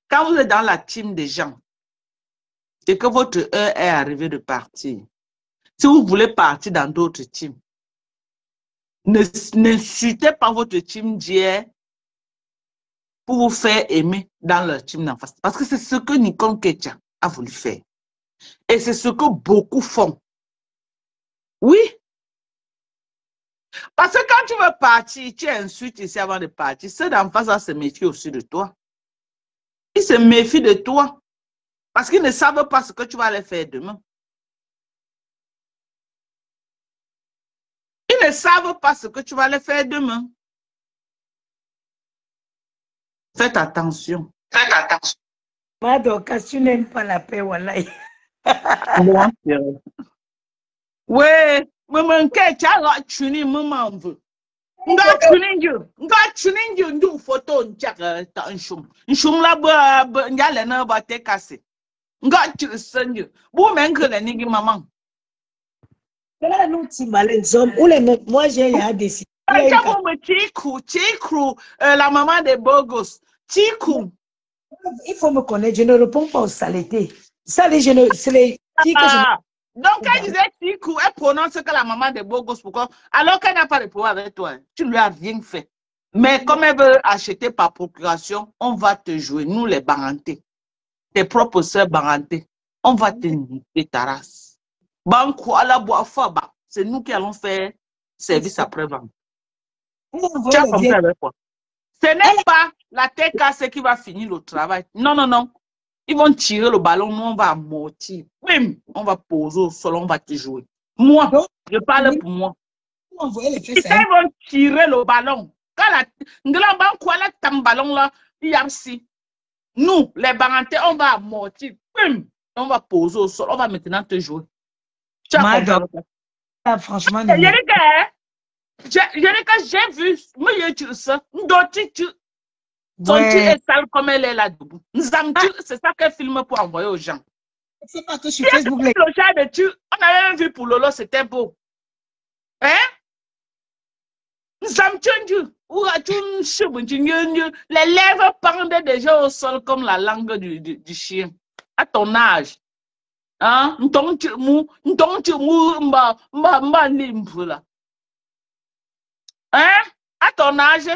Quand vous êtes dans la team des gens et que votre heure est arrivée de partir, si vous voulez partir dans d'autres teams, n'insultez pas votre team d'hier pour vous faire aimer dans leur team d'en face. Parce que c'est ce que Nicole Ketcha a voulu faire. Et c'est ce que beaucoup font. Oui. Parce que quand tu veux partir, tu insultes ici avant de partir. Ceux d'en face va se méfier aussi de toi. Ils se méfient de toi. Parce qu'ils ne savent pas ce que tu vas aller faire demain. Ils ne savent pas ce que tu vas aller faire demain. Faites attention. Faites attention. Ma Dorcas, tu n'aimes pas la paix, wallahi. Bon, oui, maman, tu ni maman veut. Nga tuning you ndu photo nchaka ta nshum. Nshum la ba njale na ba te kase. Nga tu senju. Bu menkele nigi maman. Là, nous, Timbalé, hommes, ou les mecs, moi, j'ai décidé. Chikou, la maman des Bogos. Chikou. Il faut me connaître, je ne réponds pas aux saletés. Ça, c'est les filles que je ne... Donc, quand elle disait Chikou, elle prononce que la maman des Bogos. Pourquoi? Alors qu'elle n'a pas répondu avec toi. Tu ne lui as rien fait. Mais comme elle veut acheter par procuration, on va te jouer, nous les Barantés. Tes propres sœurs Barantés. On va te niquer ta race. Banco à la bois faba. C'est nous qui allons faire service après-vente. Tu as compris avec quoi? Ce n'est pas la TKC qui va finir le travail. Non, non, non. Ils vont tirer le ballon, nous on va amortir. Bim, on va poser au sol, on va te jouer. Moi, je parle pour moi. Ils vont tirer le ballon. Quand la ballon là, il y a aussi. Nous, les Barantais, on va amortir. Bim, on va poser au sol, on va maintenant te jouer. Tu as compris? Franchement, j'ai vu, moi, ça. Ton tu est sale comme elle est là debout. C'est ça qu'elle filme pour envoyer aux gens. C'est pas que sur Facebook. On avait même vu pour Lolo, c'était beau. Hein? Les lèvres pendaient déjà au sol comme la langue du chien. À ton âge. Hein? Hein? À ton âge, ce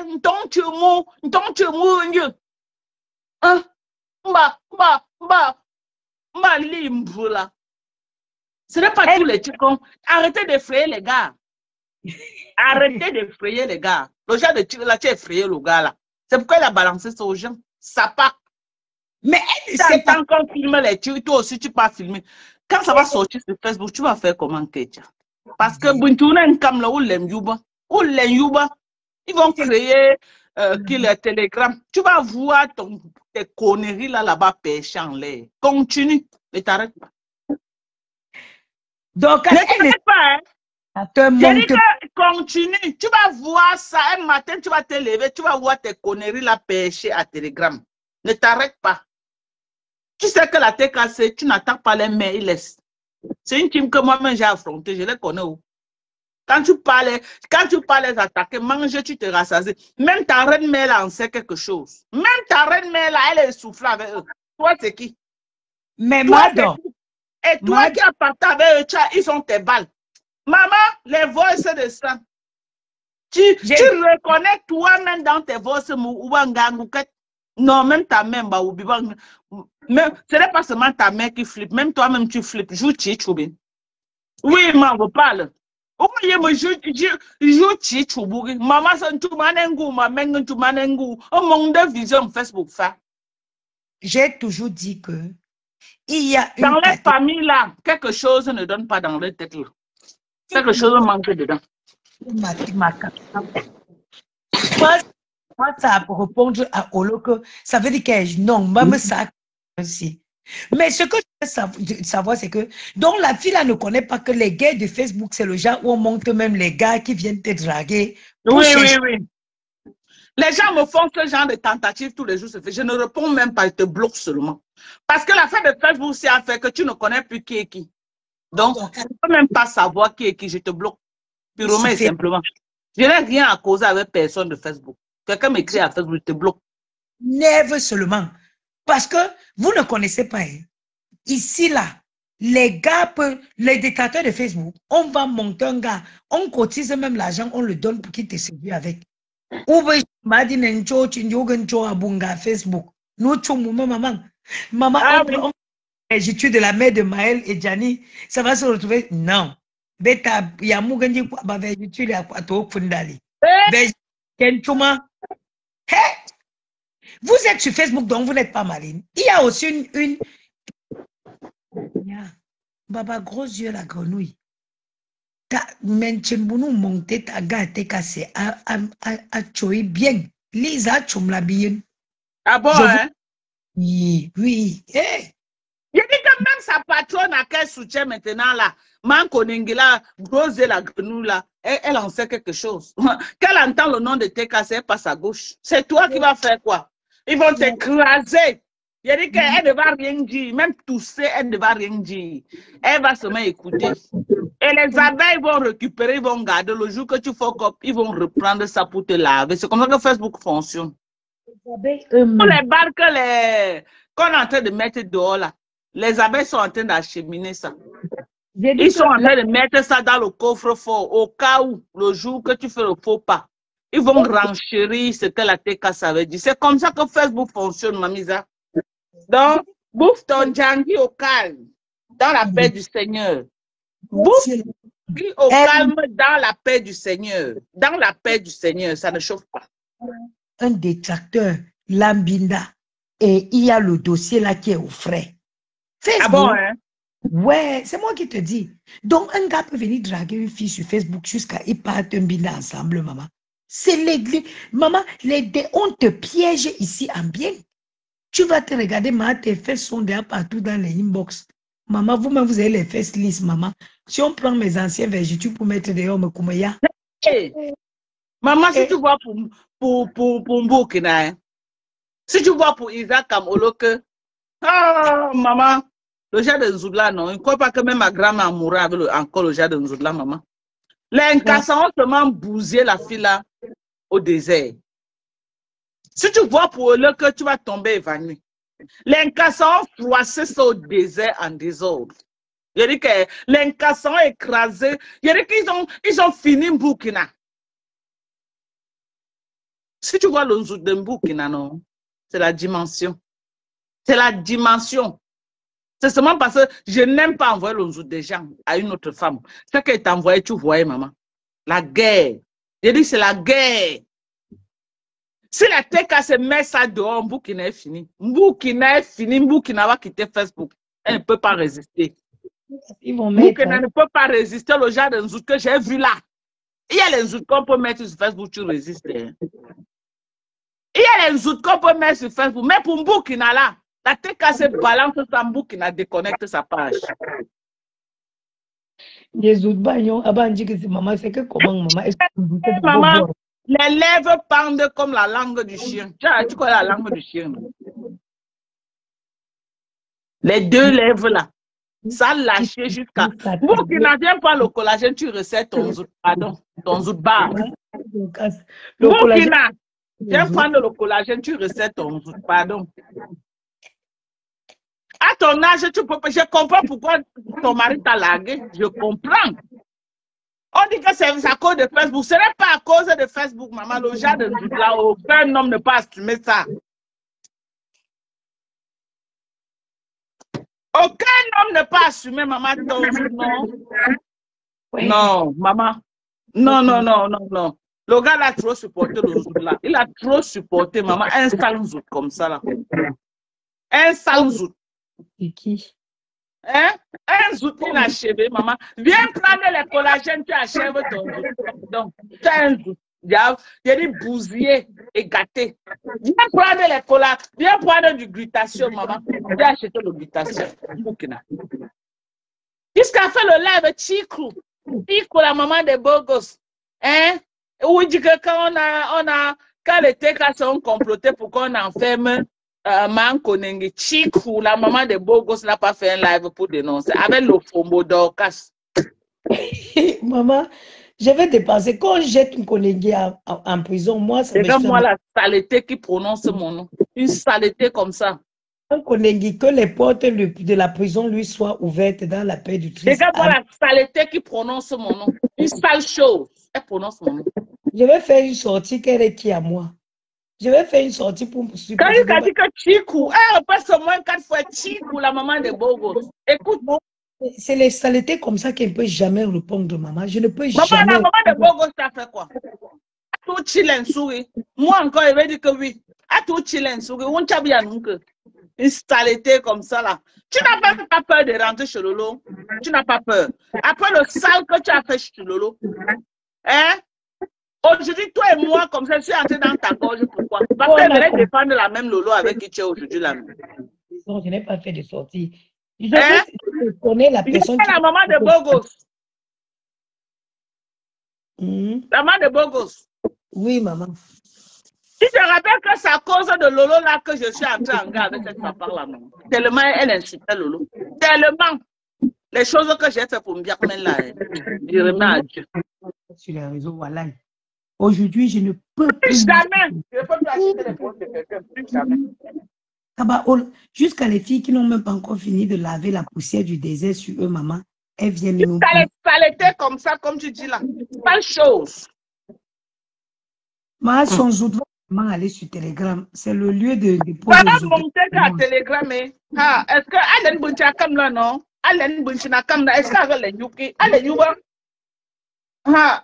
n'est pas tous les chickons. Arrêtez d'effrayer les gars. Arrêtez d'effrayer les gars. Le genre de tir là, tu as effrayé le gars là. C'est pourquoi il a balancé ça aux gens. Ça part. Mais elle sait pas. Quand on filme les tirs, toi aussi tu peux filmer. Quand ça va sortir sur Facebook, tu vas faire comment, Ketia? Parce que Buntouna et Kamla ou l'Emyuba, ils vont créer le Telegram. Tu vas voir tes conneries là-bas pêcher en l'air. Continue, ne t'arrête pas. Donc, ne t'arrête pas, hein. Je dis que continue. Tu vas voir ça un matin, tu vas te lever, tu vas voir tes conneries là pêcher à Telegram. Ne t'arrête pas. Tu sais que la TKC, tu n'attaques pas les mains, ils laissent. C'est une team que moi-même j'ai affrontée, je les connais où. Quand tu parles d'attaquer, manger, tu te rassasies. Même ta reine mère là en sait quelque chose. Même ta reine mère là, elle est soufflée avec eux. Toi, c'est qui? Mais madame. Et toi qui as partagé avec eux, ils ont tes balles. Maman, les voices de ça. Tu reconnais toi-même dans tes voices, non, même ta mère, ce n'est pas seulement ta mère qui flippe, même toi-même tu flippes. Joue Chichoubin. Oui, maman, vous parle. Maman, vision Facebook. J'ai toujours dit que il y a une dans les familles là, quelque chose ne donne pas dans les têtes là. Quelque chose manque dedans. Moi, ça pour répondre à Olo que ça veut dire que non, même ça aussi. Mais ce que je veux savoir, c'est que donc la fille là ne connaît pas que les gars de Facebook, c'est le genre où on monte même les gars qui viennent te draguer. Oui. Les gens me font ce genre de tentatives tous les jours. Je ne réponds même pas, je te bloque seulement. Parce que la fin de Facebook, c'est à faire que tu ne connais plus qui est qui. Donc, je ne peux même pas savoir qui est qui, je te bloque. Purement et simplement. Je n'ai rien à causer avec personne de Facebook. Quelqu'un m'écrit à Facebook, je te bloque. Never seulement. Parce que vous ne connaissez pas. Hein. Ici, là, les gars, les détracteurs de Facebook, on va monter un gars, on cotise même l'argent, on le donne pour qu'il te séduise avec. Ou Facebook. Nous, maman. Maman, je suis de la mère de Maël et Gianni. Ça va se retrouver. Non. Beta, Yamuganji, je suis à Kwato Fundali. Vous êtes sur Facebook, donc vous n'êtes pas maline. Il y a aussi une... Baba, gros yeux, la grenouille. Ta menchembounou monté ta gâte cassé a choui bien. Lisa chum la bien. Ah bon, hein? Oui. Hey. Il dit que même sa patronne à quel soutien maintenant là, Manko Ningila, Rose la grenouille là, elle en sait quelque chose. Qu'elle entend le nom de TKC, elle passe à gauche. C'est toi qui vas faire quoi? Ils vont t'écraser. Il a dit qu'elle ne va rien dire, même tousser, elle ne va rien dire. Elle va seulement écouter. Et les abeilles vont récupérer, ils vont garder. Le jour que tu fuck up, ils vont reprendre ça pour te laver. C'est comme ça que Facebook fonctionne. Les abeilles Pour eux-mêmes. les barques qu'on est en train de mettre dehors là, les abeilles sont en train d'acheminer ça. J'ai dit Ils sont que en train de mettre ça dans le coffre-fort au cas où, le jour que tu fais le faux pas, ils vont renchérir ce que la TK savait dire. C'est comme ça que Facebook fonctionne, Mamisa. Donc, bouffe ton djangi au calme, dans la paix du Seigneur. Bouffe au calme, dans la paix du Seigneur. Dans la paix du Seigneur, ça ne chauffe pas. un détracteur, Lambinda, et il y a le dossier là qui est au frais. Facebook, Ah bon, hein? ouais, c'est moi qui te dis. Donc, un gars peut venir draguer une fille sur Facebook jusqu'à ils partent un binda ensemble, maman. C'est l'église. Maman, on te piège ici en bien. Tu vas te regarder, maman, tes fesses sont déjà partout dans les inbox. Maman, vous-même, vous avez les fesses lisses, maman. Si on prend mes anciens vergetures pour mettre dehors, me koumaya. Hey, maman, si tu vois pour Mbokina, hein? Si tu vois pour Isaac Kamolo que, ah, maman, le genre de Nzoudla, non, il ne croit pas que même ma grand-mère mourra avec encore le genre de Nzoudla, maman. Les Nkassans ont seulement bousillé la fille là au désert. Si tu vois pour eux que tu vas tomber évanoui. Les Nkassans ont froissé ça au désert en désordre. Il dit que les Nkassans ont écrasé. Il dit qu'ils ont fini Mbukina. Si tu vois le Nzoud de Mbukina, non, c'est la dimension. C'est la dimension. C'est seulement parce que je n'aime pas envoyer le Nzoud des gens à une autre femme. Ce qu'elle t'a envoyé, tu vois, maman. La guerre. J'ai dit c'est la guerre. Si la TK se met ça dehors, Mbukina est fini. Mbukina est fini. Mbukina va quitter Facebook. Elle ne peut pas résister. Ils vont mettre. Mbukina ne peut pas résister au genre de Nzoud que j'ai vu là. Il y a les Nzoud qu'on peut mettre sur Facebook, tu résistes. Hein. Il y a les Nzoud qu'on peut mettre sur Facebook. Mais pour Mbukina là, la TK se balance sa Mbukina déconnecte sa page. Les autres bagnons, avant de dire que c'est maman, c'est que comment maman est maman, les lèvres pendent comme la langue du chien. Tu connais la langue du chien? Les deux lèvres là, ça lâché jusqu'à. Vous qui n'avez pas le collagène, tu recètes ton zout, pardon, ton zout bar. Vous qui n'avez pas le collagène, tu recètes ton zout, pardon. À ton âge, je comprends pourquoi ton mari t'a largué. Je comprends. On dit que c'est à cause de Facebook. Ce n'est pas à cause de Facebook, maman. Le genre de là, aucun homme ne peut assumer ça. Aucun homme ne peut assumer, maman, ton non. Oui. Non, maman. Non, non, non, non, non. Le gars a trop supporté le zout là. Il a trop supporté, maman. Un sale zout comme ça là. Un sale zout. C'est qui? Hein? Un zout inachevé, maman. Viens prendre les collagènes, tu achèves ton zout. Donc, tu as un zout. Il y a des bousillés et gâtés. Viens prendre les collagènes. Viens prendre du glutation, maman. Viens acheter le glutation. Jusqu'à faire le live Chikou. Chikou, la maman des beaux gosses. Hein? Où il dit que quand les TK sont complotés pour qu'on enferme Mankonengi, Chikou, la maman des beaux gosses n'a pas fait un live pour dénoncer. Avec le fombo d'Orcas. Maman, je vais te passer. Quand je jette une Konengi en prison, moi, ça me fait... Regarde-moi la saleté qui prononce mon nom. Une saleté comme ça. Un Konengi, que les portes de la prison lui soient ouvertes dans la paix du Christ. Regarde-moi la saleté qui prononce mon nom. Une sale chose. Elle prononce mon nom. Je vais faire une sortie qu'elle est qui à moi. Je vais faire une sortie pour me suivre. Quand il a dit que Chikou, elle passe au moins 4 fois Chikou, la maman de Bogo. Écoute. C'est les saletés comme ça qu'elle ne peut jamais répondre, maman. Je ne peux jamais. La maman de Bogo, ça fait quoi? A tout chillen souris. Moi encore, il va dire que oui. A tout chillen souris. On t'a bien donc. Une saleté comme ça là. Tu n'as pas peur de rentrer chez Lolo. Tu n'as pas peur. Après le sale que tu as fait chez Lolo. Hein? Aujourd'hui, toi et moi, comme ça, je suis entré dans ta gorge. Pourquoi? Parce qu'elle venait défendre la même Lolo avec qui tu es aujourd'hui là. Non, je n'ai pas fait de sortie. Je connais la personne. La maman de Bogos. La maman de Bogos. Oui, maman. Tu te rappelles que c'est à cause de Lolo là que je suis entrée en gare avec cette papa là, non? Tellement elle insultait Lolo. Tellement. Les choses que j'ai fait pour me dire, mais là, je remets à Dieu. Sur les réseaux, voilà. Aujourd'hui, je ne peux plus. Jamais. Je ne peux plus acheter les poches de quelqu'un. Plus jamais. Jusqu'à les filles qui n'ont même pas encore fini de laver la poussière du désert sur eux, maman, elles viennent nous. Ça l'était comme ça, comme tu dis là. Pas de chose. Ma sans autre maman aller sur Telegram. C'est le lieu de dépôt des des monter à Telegram. Est-ce que Allen Buncha comme là, non? Allen Bunchina comme là. Est-ce qu'elle est Yuki? Allen Yuba? Maman,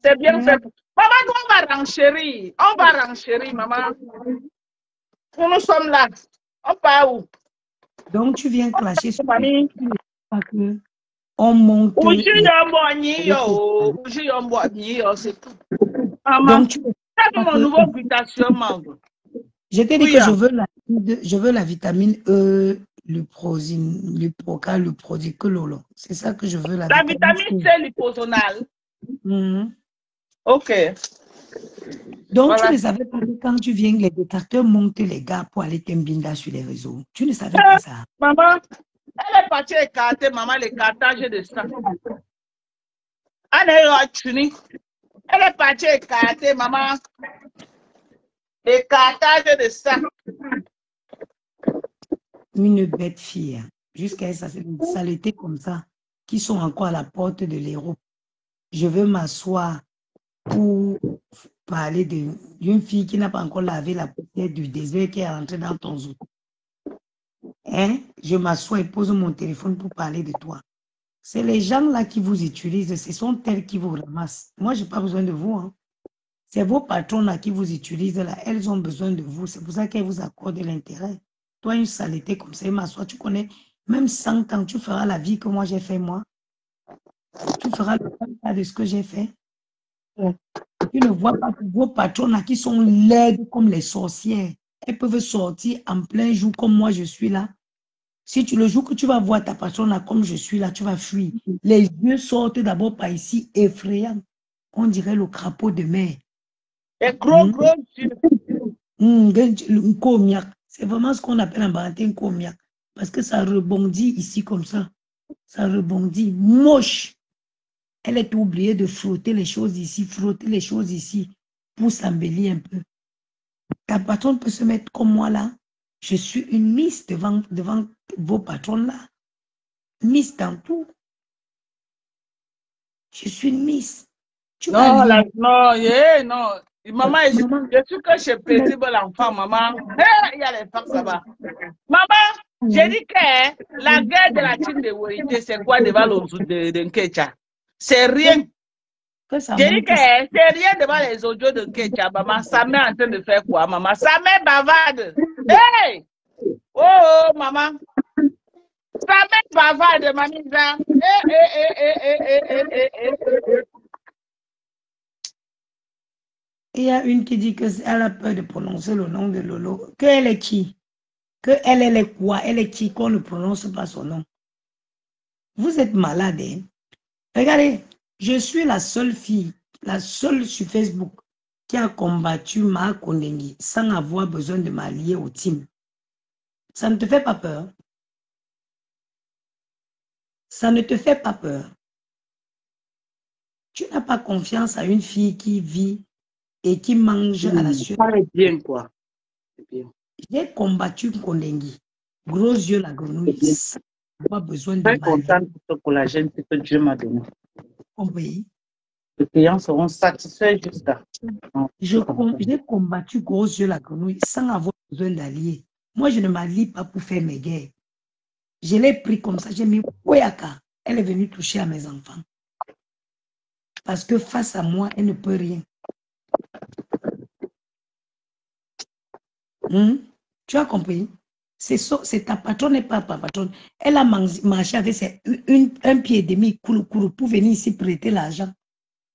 c'est bien fait. Maman, on va renchérir. On va renchérir, maman. Nous sommes là. On part où? Donc, tu viens clasher sur mamie. On monte. Donc, tu mon nouveau mutation, maman. Je t'ai dit que je veux la vitamine E, le prosine, le procal, le prodicololo. C'est ça que je veux. La vitamine C liposonale. Ok. Donc, voilà. Tu ne savais pas que quand tu viens, les détracteurs montent les gars pour aller t'embinda sur les réseaux. Tu ne savais pas ça. Maman, elle est partie écarter, maman, les cartages de ça. Elle est partie écarter, maman. Les cartages de ça. Une bête fille, hein. Jusqu'à ça, c'est une saleté comme ça, qui sont encore à la porte de l'Europe. Je veux m'asseoir pour parler d'une fille qui n'a pas encore lavé la poussière du désert qui est rentrée dans ton zoo. Hein? Je m'assois et pose mon téléphone pour parler de toi. C'est les gens là qui vous utilisent, ce sont elles qui vous ramassent. Moi, je n'ai pas besoin de vous. Hein. C'est vos patrons là qui vous utilisent là, elles ont besoin de vous. C'est pour ça qu'elles vous accordent de l'intérêt. Toi, une saleté comme ça, m'assois, tu connais, même 100 ans, tu feras la vie que moi j'ai fait, moi. Tu feras le cas de ce que j'ai fait. Tu ne vois pas que vos patrons là qui sont laides comme les sorcières, elles peuvent sortir en plein jour comme moi je suis là. Si tu le jour que tu vas voir ta patronne là comme je suis là, tu vas fuir. Les yeux sortent d'abord par ici, effrayants. On dirait le crapaud de mer. Les gros yeux. C'est vraiment ce qu'on appelle en baratin un comiac. Parce que ça rebondit ici comme ça. Ça rebondit. Moche. Elle est oubliée de frotter les choses ici, pour s'embellir un peu. Ta patronne peut se mettre comme moi là. Je suis une miss devant vos patrons là. Miss dans tout. Je suis une miss. Non. Maman, je suis que chez petit l'enfant, maman. Il y a les femmes, ça va. Maman, j'ai dit que la guerre de la team de Wérité, c'est quoi devant l'autre de Nkecha? C'est rien. J'ai dit que c'est rien devant les audios de Nkecha, maman. Sa mère est en train de faire quoi, maman? Sa mère bavarde. Hey! Oh, maman. Sa mère bavarde, mamie. Il y a une qui dit qu'elle a peur de prononcer le nom de Lolo. Qu'elle est qui? Elle est quoi? Elle est qui qu'on ne prononce pas son nom? Vous êtes malade, hein? Regardez, je suis la seule fille, la seule sur Facebook qui a combattu Ma Kondengi sans avoir besoin de m'allier au team. Ça ne te fait pas peur? Ça ne te fait pas peur? Tu n'as pas confiance à une fille qui vit et qui mange à la sueur. C'est bien, quoi. J'ai combattu Kondengi. Gros yeux, la grenouille. Pas besoin de m'allier. Je suis contente de ce collagène que Dieu m'a donné. Oui. Les clients seront satisfaits jusqu'à. J'ai combattu gros yeux, la grenouille sans avoir besoin d'allier. Moi, je ne m'allie pas pour faire mes guerres. Je l'ai pris comme ça, j'ai mis Koyaka. Elle est venue toucher à mes enfants. Parce que face à moi, elle ne peut rien. Tu as compris? C'est ta patronne et pas ta patronne. Elle a marché avec un pied et demi pour venir ici prêter l'argent.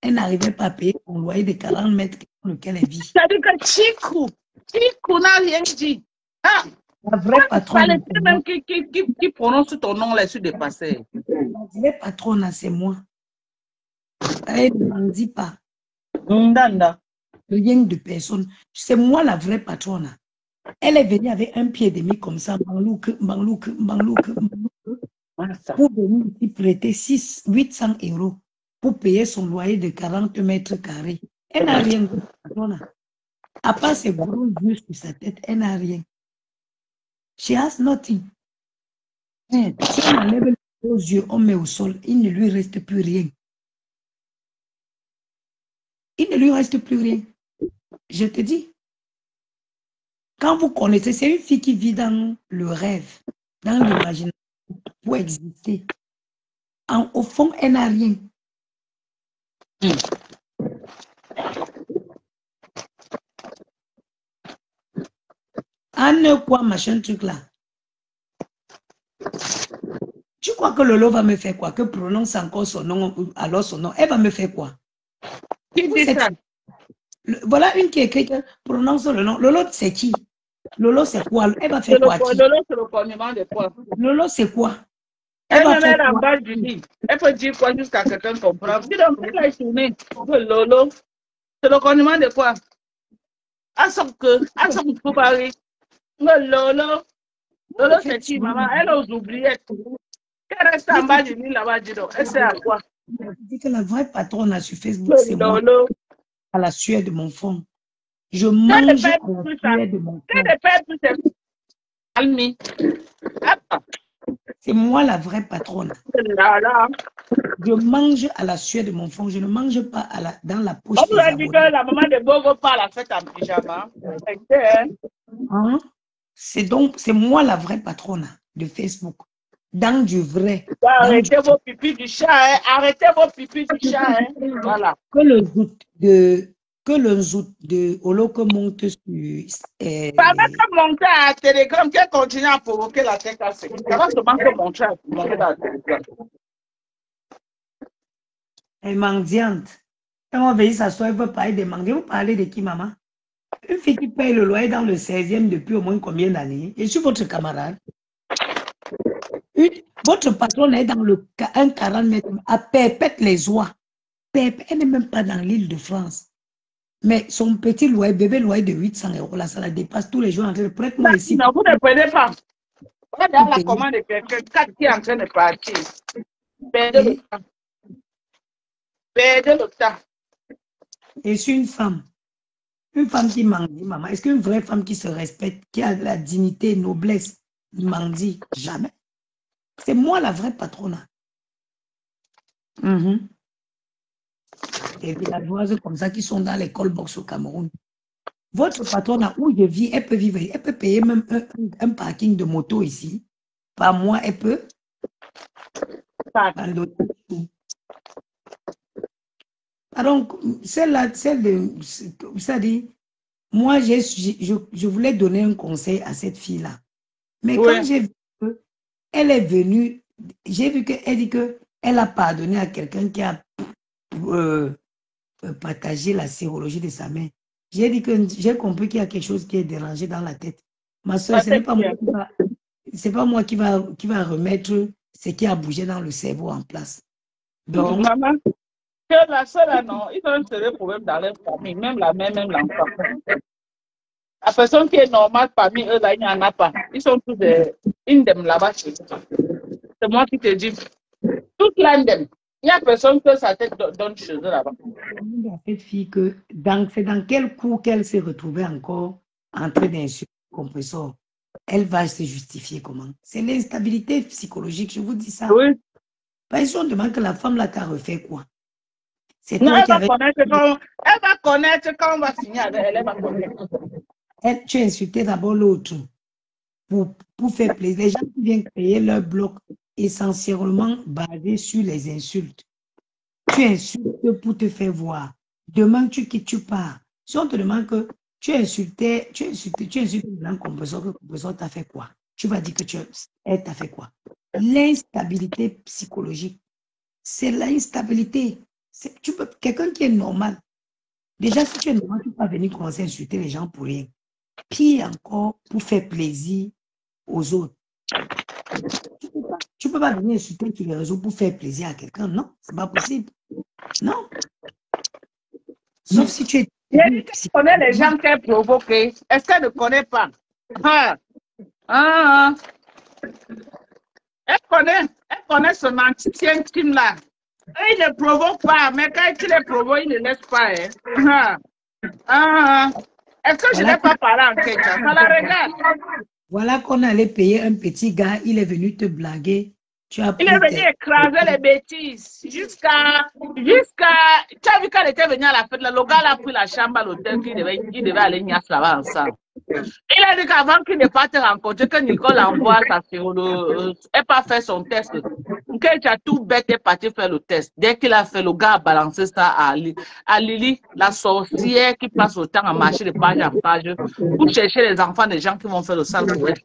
Elle n'arrivait pas à payer son loyer de 40 mètres dans lequel elle vit. C'est-à-dire que Chikou n'a rien dit. Ah, La vraie patronne, c'est C'est moi. même qui prononce ton nom là sur des passés. La vraie patronne, c'est moi. Elle ne m'en dit pas. Ndanda. Rien de personne. C'est moi la vraie patronne. Elle est venue avec un pied et demi comme ça, Banglouk, pour venir ici prêter 800 € pour payer son loyer de 40 mètres carrés. Elle n'a rien de patronne. À part ses gros yeux sur sa tête, elle n'a rien. She has nothing. Si on enlève les gros yeux, on met au sol, il ne lui reste plus rien. Il ne lui reste plus rien. Je te dis. Quand vous connaissez, c'est une fille qui vit dans le rêve, dans l'imagination, pour exister. Au fond, elle n'a rien. Anne quoi, machin truc là. Tu crois que Lolo va me faire quoi? Que prononce encore son nom, alors son nom. Elle va me faire quoi? Qui dit ça? Voilà une qui écrit que prononce le nom. Lolo, c'est qui? Lolo, c'est quoi? Elle va faire quoi? Lolo, c'est le condiment de quoi? Lolo, c'est quoi? Elle va faire en bas du lit. Elle peut dire quoi jusqu'à que quelqu'un comprenne. Dis donc, elle a tourné. Lolo, c'est le condiment de quoi? À son Paris. Lolo, c'est qui, maman? Elle ose oublier. Elle reste en bas du lit là-bas, dis donc. Elle sait à quoi? Je dis que la vraie patronne là, sur Facebook, c'est moi. À la sueur de mon fond. Je mange à la sueur de mon fond. C'est moi la vraie patronne. Je mange à la sueur de mon fond. Je ne mange pas dans la poche des abonnés. On dit que la maman de Bogo part la fête en pyjama. Hein? C'est moi la vraie patronne de Facebook. Dans du vrai. Arrêtez vos pipis du chat, hein? Arrêtez vos pipis du chat, hein? Voilà. Que le zout de Oloko monte sur... Pas même que monter à Telegram, qu'elle continue à provoquer la tête cassée. Ça va seulement que monter à Telegram. Elle est mendiante. Quand on veut s'asseoir, elle veut parler de mendier. Vous parlez de qui, maman? Une fille qui paye le loyer dans le 16e depuis au moins combien d'années? Je suis votre camarade. Votre patronne est dans un 40 mètres à Perpète les Oies. Elle n'est même pas dans l'île de France. Mais son petit loyer, bébé loyer de 800 €, là, ça la dépasse tous les jours. Prête-moi ici. Non, vous ne prenez pas. Regardez la commande de quelqu'un, 4 qui est en train de partir. Perdez le temps. Perdez le temps. Je suis une femme. Une femme qui mendie, maman. Est-ce qu'une vraie femme qui se respecte, qui a la dignité, noblesse, mendie? Jamais. C'est moi la vraie patronne. Des villageoises comme ça qui sont dans l'école box au Cameroun. Votre patronne, où je vis, elle peut vivre, elle peut payer même un parking de moto ici. Par mois, elle peut. Donc, celle de, ça dit, moi, je voulais donner un conseil à cette fille-là. Mais quand j'ai vu qu'elle est venue, j'ai vu qu'elle dit qu'elle a pardonné à quelqu'un qui a partagé la sérologie de sa mère. J'ai dit que j'ai compris qu'il y a quelque chose qui est dérangé dans la tête. Ma soeur, ce n'est pas moi qui va remettre ce qui a bougé dans le cerveau en place. Donc, maman, la seule, non, ils ont un sérieux problème dans leur famille, même la mère, même l'enfant. La personne qui est normale parmi eux, là, il n'y en a pas. Ils sont tous des indemnes là-bas. C'est moi qui te dis. Toute l'indemne. Il n'y a personne que sa tête donne chez eux là-bas. Cette fille, c'est dans quel cours qu'elle s'est retrouvée encore en train d'insulter le compresseur. Elle va se justifier comment? C'est l'instabilité psychologique, je vous dis ça. Oui. Parce qu'on demande que la femme là t'a refait quoi? C'est non, toi elle va connaître quand on va signer avec elle, elle va connaître. Tu as insulté d'abord l'autre pour faire plaisir. Les gens qui viennent créer leur bloc essentiellement basé sur les insultes. Tu insultes pour te faire voir. Demain, tu pars. Si on te demande que tu insultes un compresseur, que le compresseur t'a fait quoi? Tu vas dire que elle t'a fait quoi? L'instabilité psychologique. C'est l'instabilité. Quelqu'un qui est normal. Déjà, si tu es normal, tu ne peux pas venir commencer à insulter les gens pour rien. Pire encore, pour faire plaisir aux autres. Tu peux pas venir insulter sur les réseaux pour faire plaisir à quelqu'un. Non, c'est pas possible. Non. Sauf si tu es... Tu connais les gens qu'elle provoque. Est-ce qu'elle ne connaît pas? Elle connaît ce menti intime là. Il ne provoque pas, mais quand tu les provoques, il ne laisse pas. Est-ce que je n'ai pas parlé en Kecha? Ça la regarde. Voilà qu'on allait payer un petit gars, il est venu te blaguer. Il est venu écraser les bêtises jusqu'à... Tu as vu quand il était venu à la fête, le gars a pris la chambre à l'hôtel qu'il devait aller niasse là-bas ensemble. Il a dit qu'avant qu'il ne parte rencontrer, que Nicole envoie sa fille, elle pas fait son test. Quand tu as tout bête est parti faire le test. Dès qu'il a fait, le gars a balancé ça à Lily, la sorcière qui passe le temps à marcher de page en page pour chercher les enfants des gens qui vont faire le sale pour elle.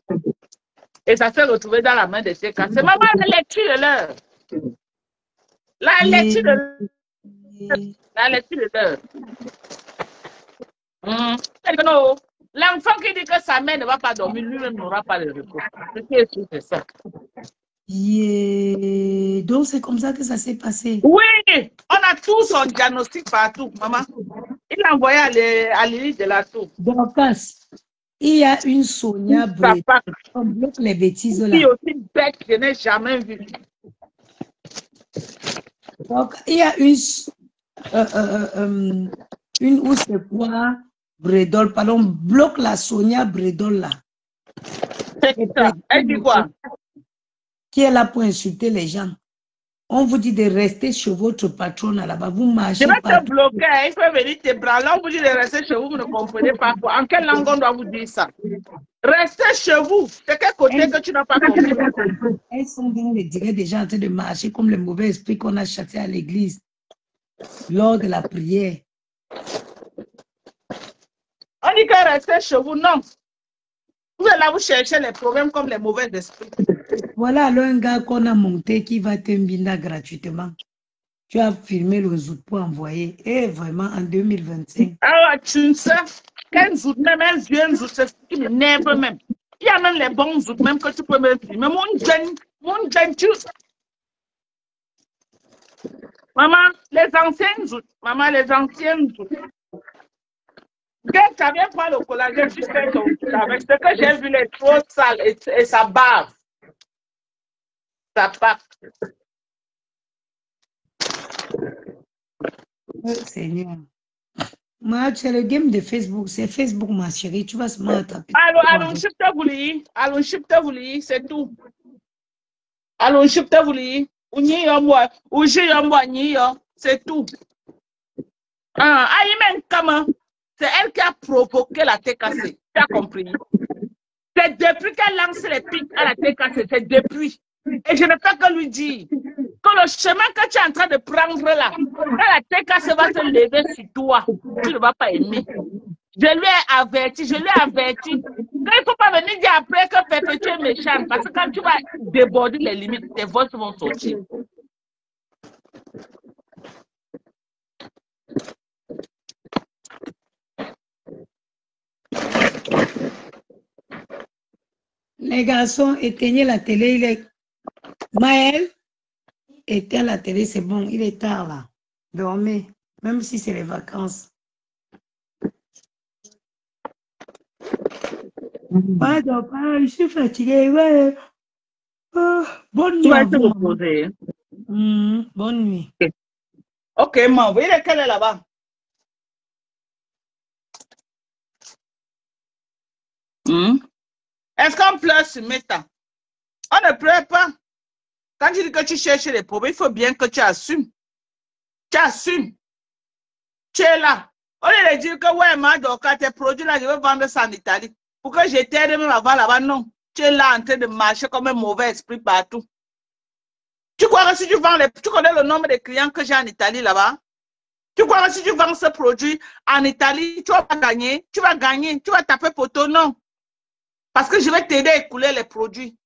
Et ça s'est retrouvé dans la main de ces cas. C'est maman la lecture de l'heure. La lecture de l'heure. La lecture de l'heure. L'enfant qui dit que sa mère ne va pas dormir, lui-même n'aura pas de repos. C'est ça. Donc c'est comme ça que ça s'est passé. Oui, on a tout son diagnostic partout, maman. Il a envoyé à Lily de la tour. Donc, il y a une Sonia Bré. On bloque les bêtises là. Qui aussi bête que je n'ai jamais vu. Donc, il y a une où c'est quoi Bredol, pardon, bloque la Sonia Bredol là. Elle dit quoi? Qui est là pour insulter les gens. On vous dit de rester chez votre patron là-bas. Vous marchez. Je vais te bloquer, il faut venir te branler. On vous dit de rester chez vous, vous ne comprenez pas quoi. En quelle langue on doit vous dire ça? Restez chez vous. C'est quel côté que tu n'as pas compris? Elles sont dans les directs déjà en train de marcher comme les mauvais esprits qu'on a chassés à l'église lors de la prière. On dit que restez chez vous, non. Vous allez là vous chercher les problèmes comme les mauvais esprits. Voilà alors un gars qu'on a monté qui va te gratuitement. Tu as filmé le zout pour envoyer. Et vraiment en 2025. Ah, tu ne sais, qu'un zout, même un vieux zout, c'est ce qui m'énerve même. Il y a même les bons zout, même que tu peux me filmer. Mon tu... Maman, les anciens zout. Maman, les anciens zout. Quand tu viens prendre le collagène, tu fais ton zout avec ce que j'ai vu, les trop sales et ça bave. Ça part. Oh, Seigneur. Moi, c'est le game de Facebook. C'est Facebook, ma chérie. Tu vas se m'attraper. Allons, ship te vouli. C'est tout. Allons, ship te vouli. C'est tout. C'est elle qui a provoqué la TKC. Tu as compris? C'est depuis qu'elle lance les pics à la TKC. C'est depuis. Et je ne peux que lui dire que le chemin que tu es en train de prendre là, quand la TKC va se lever sur toi, tu ne vas pas aimer. Je lui ai averti. Il ne faut pas venir dire après que Pépé, tu es méchant. Parce que quand tu vas déborder les limites, tes voix vont sortir. Les garçons, éteignez la télé. Il est... Maël, éteins la télé, c'est bon. Il est tard là. Dormez. Même si c'est les vacances. Pardon, je suis fatiguée. Ouais. Oh, bonne nuit. Tu vas te reposer. Bonne nuit. Ok, maman, il est quelle est là-bas? Est-ce qu'on pleure sur Meta? On ne pleure pas. Quand tu dis que tu cherches les problèmes, il faut bien que tu assumes. Tu assumes. Tu es là. On lieu de dire que ouais, Madoka, tes produits là, je veux vendre ça en Italie. Pour que je t'aide même avant là-bas, non. Tu es là en train de marcher comme un mauvais esprit partout. Tu crois que si tu vends tu connais le nombre de clients que j'ai en Italie là-bas? Tu crois que si tu vends ce produit en Italie, tu vas pas gagner? Tu vas gagner, tu vas taper poteau, non. Parce que je vais t'aider à écouler les produits.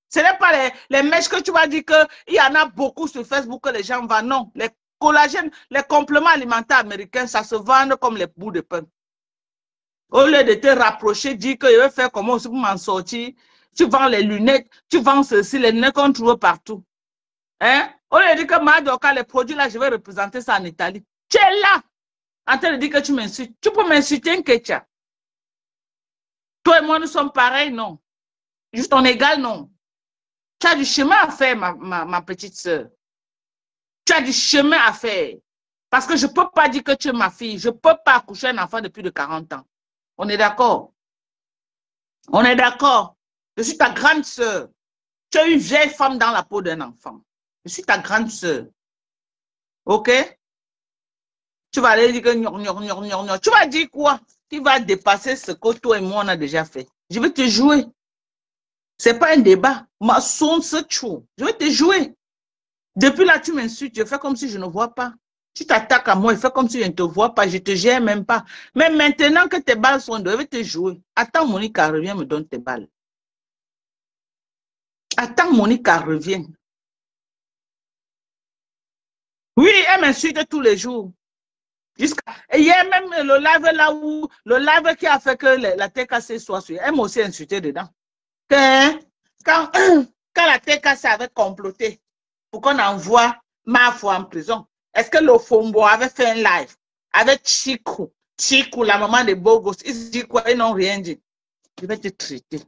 Ce n'est pas les mèches que tu vas dire qu'il y en a beaucoup sur Facebook que les gens vendent. Non, les collagènes, les compléments alimentaires américains, ça se vend comme les bouts de pain. Au lieu de te rapprocher, dire que je vais faire comment aussi pour m'en sortir, Tu vends les lunettes, tu vends ceci, les lunettes qu'on trouve partout. Hein? On lui dit que Madoka, les produits là, je vais représenter ça en Italie. Tu es là, en train de dire que tu m'insultes. Tu peux m'insulter, Nketia. Toi et moi, nous sommes pareils, non? Juste en égal, non? Tu as du chemin à faire, ma petite soeur. Tu as du chemin à faire. Parce que je ne peux pas dire que tu es ma fille. Je ne peux pas accoucher un enfant de plus de 40 ans. On est d'accord? On est d'accord? Je suis ta grande soeur. Tu es une vieille femme dans la peau d'un enfant. Je suis ta grande soeur. OK? Tu vas aller dire que tu vas dire quoi? Tu vas dépasser ce que toi et moi on a déjà fait. Je vais te jouer. Ce n'est pas un débat. Ma son se tue. Je vais te jouer. Depuis là, tu m'insultes. Je fais comme si je ne vois pas. Tu t'attaques à moi. Je fais comme si je ne te vois pas. Je ne te gère même pas. Mais maintenant que tes balles sont dehors, je vais te jouer. Attends, Monica, reviens, me donne tes balles. Attends, Monica, reviens. Oui, elle m'insulte tous les jours. Et hier même le live là où le live qui a fait que la TKC soit sur, elle m'a aussi insulté dedans. Quand la TKC avait comploté pour qu'on envoie ma foi en prison, est-ce que le Fombo avait fait un live avec Chikou, la maman de Bogos, ils se disent quoi? Ils n'ont rien dit. Je vais te traiter.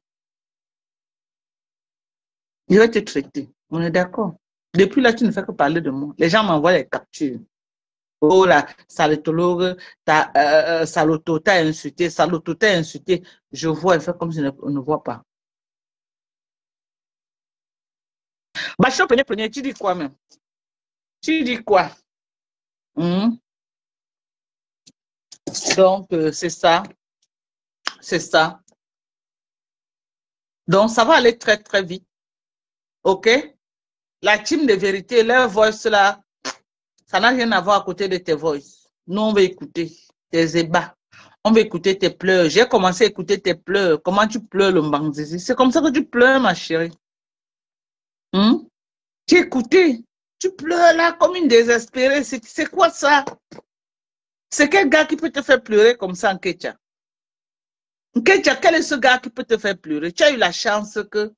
Je vais te traiter. On est d'accord. Depuis là, tu ne fais que parler de moi. Les gens m'envoient les captures. Oh là, salotologue, saloto, t'as insulté, saloto, t'as insulté. Je vois, elle fait comme si on ne voit pas. Bachot, prenez, tu dis quoi même? Tu dis quoi? Donc, c'est ça. C'est ça. Donc, ça va aller très, très vite. OK? La team de vérité, leur voice là, ça n'a rien à voir à côté de tes voices. Nous, on va écouter tes ébats. On va écouter tes pleurs. J'ai commencé à écouter tes pleurs. Comment tu pleures le Mbanzizi? C'est comme ça que tu pleures, ma chérie. Tu écouté? Tu pleures là comme une désespérée. C'est quoi ça? C'est quel gars qui peut te faire pleurer comme ça, Nketia? Nketia, quel est ce gars qui peut te faire pleurer? Tu as eu la chance que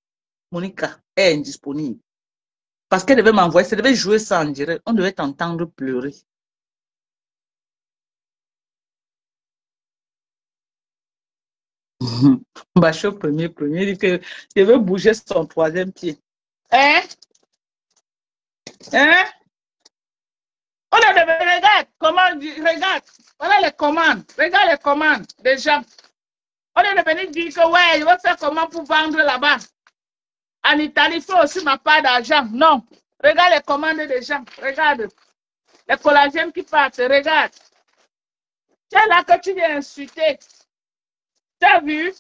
Monica est indisponible. Parce qu'elle devait m'envoyer, elle devait jouer ça en direct. On devait t'entendre pleurer. Bachot premier, dit que je veux bouger son troisième pied. Hein? Hein? On a de regarde, comment, regarde, voilà les commandes, regarde les commandes des gens. On est venu dire que ouais, je vais faire comment pour vendre là-bas. En Italie, il faut aussi ma part d'argent. Non, regarde les commandes des gens, regarde. Les collagènes qui partent, regarde. C'est là que tu viens insulter. Tu as vu?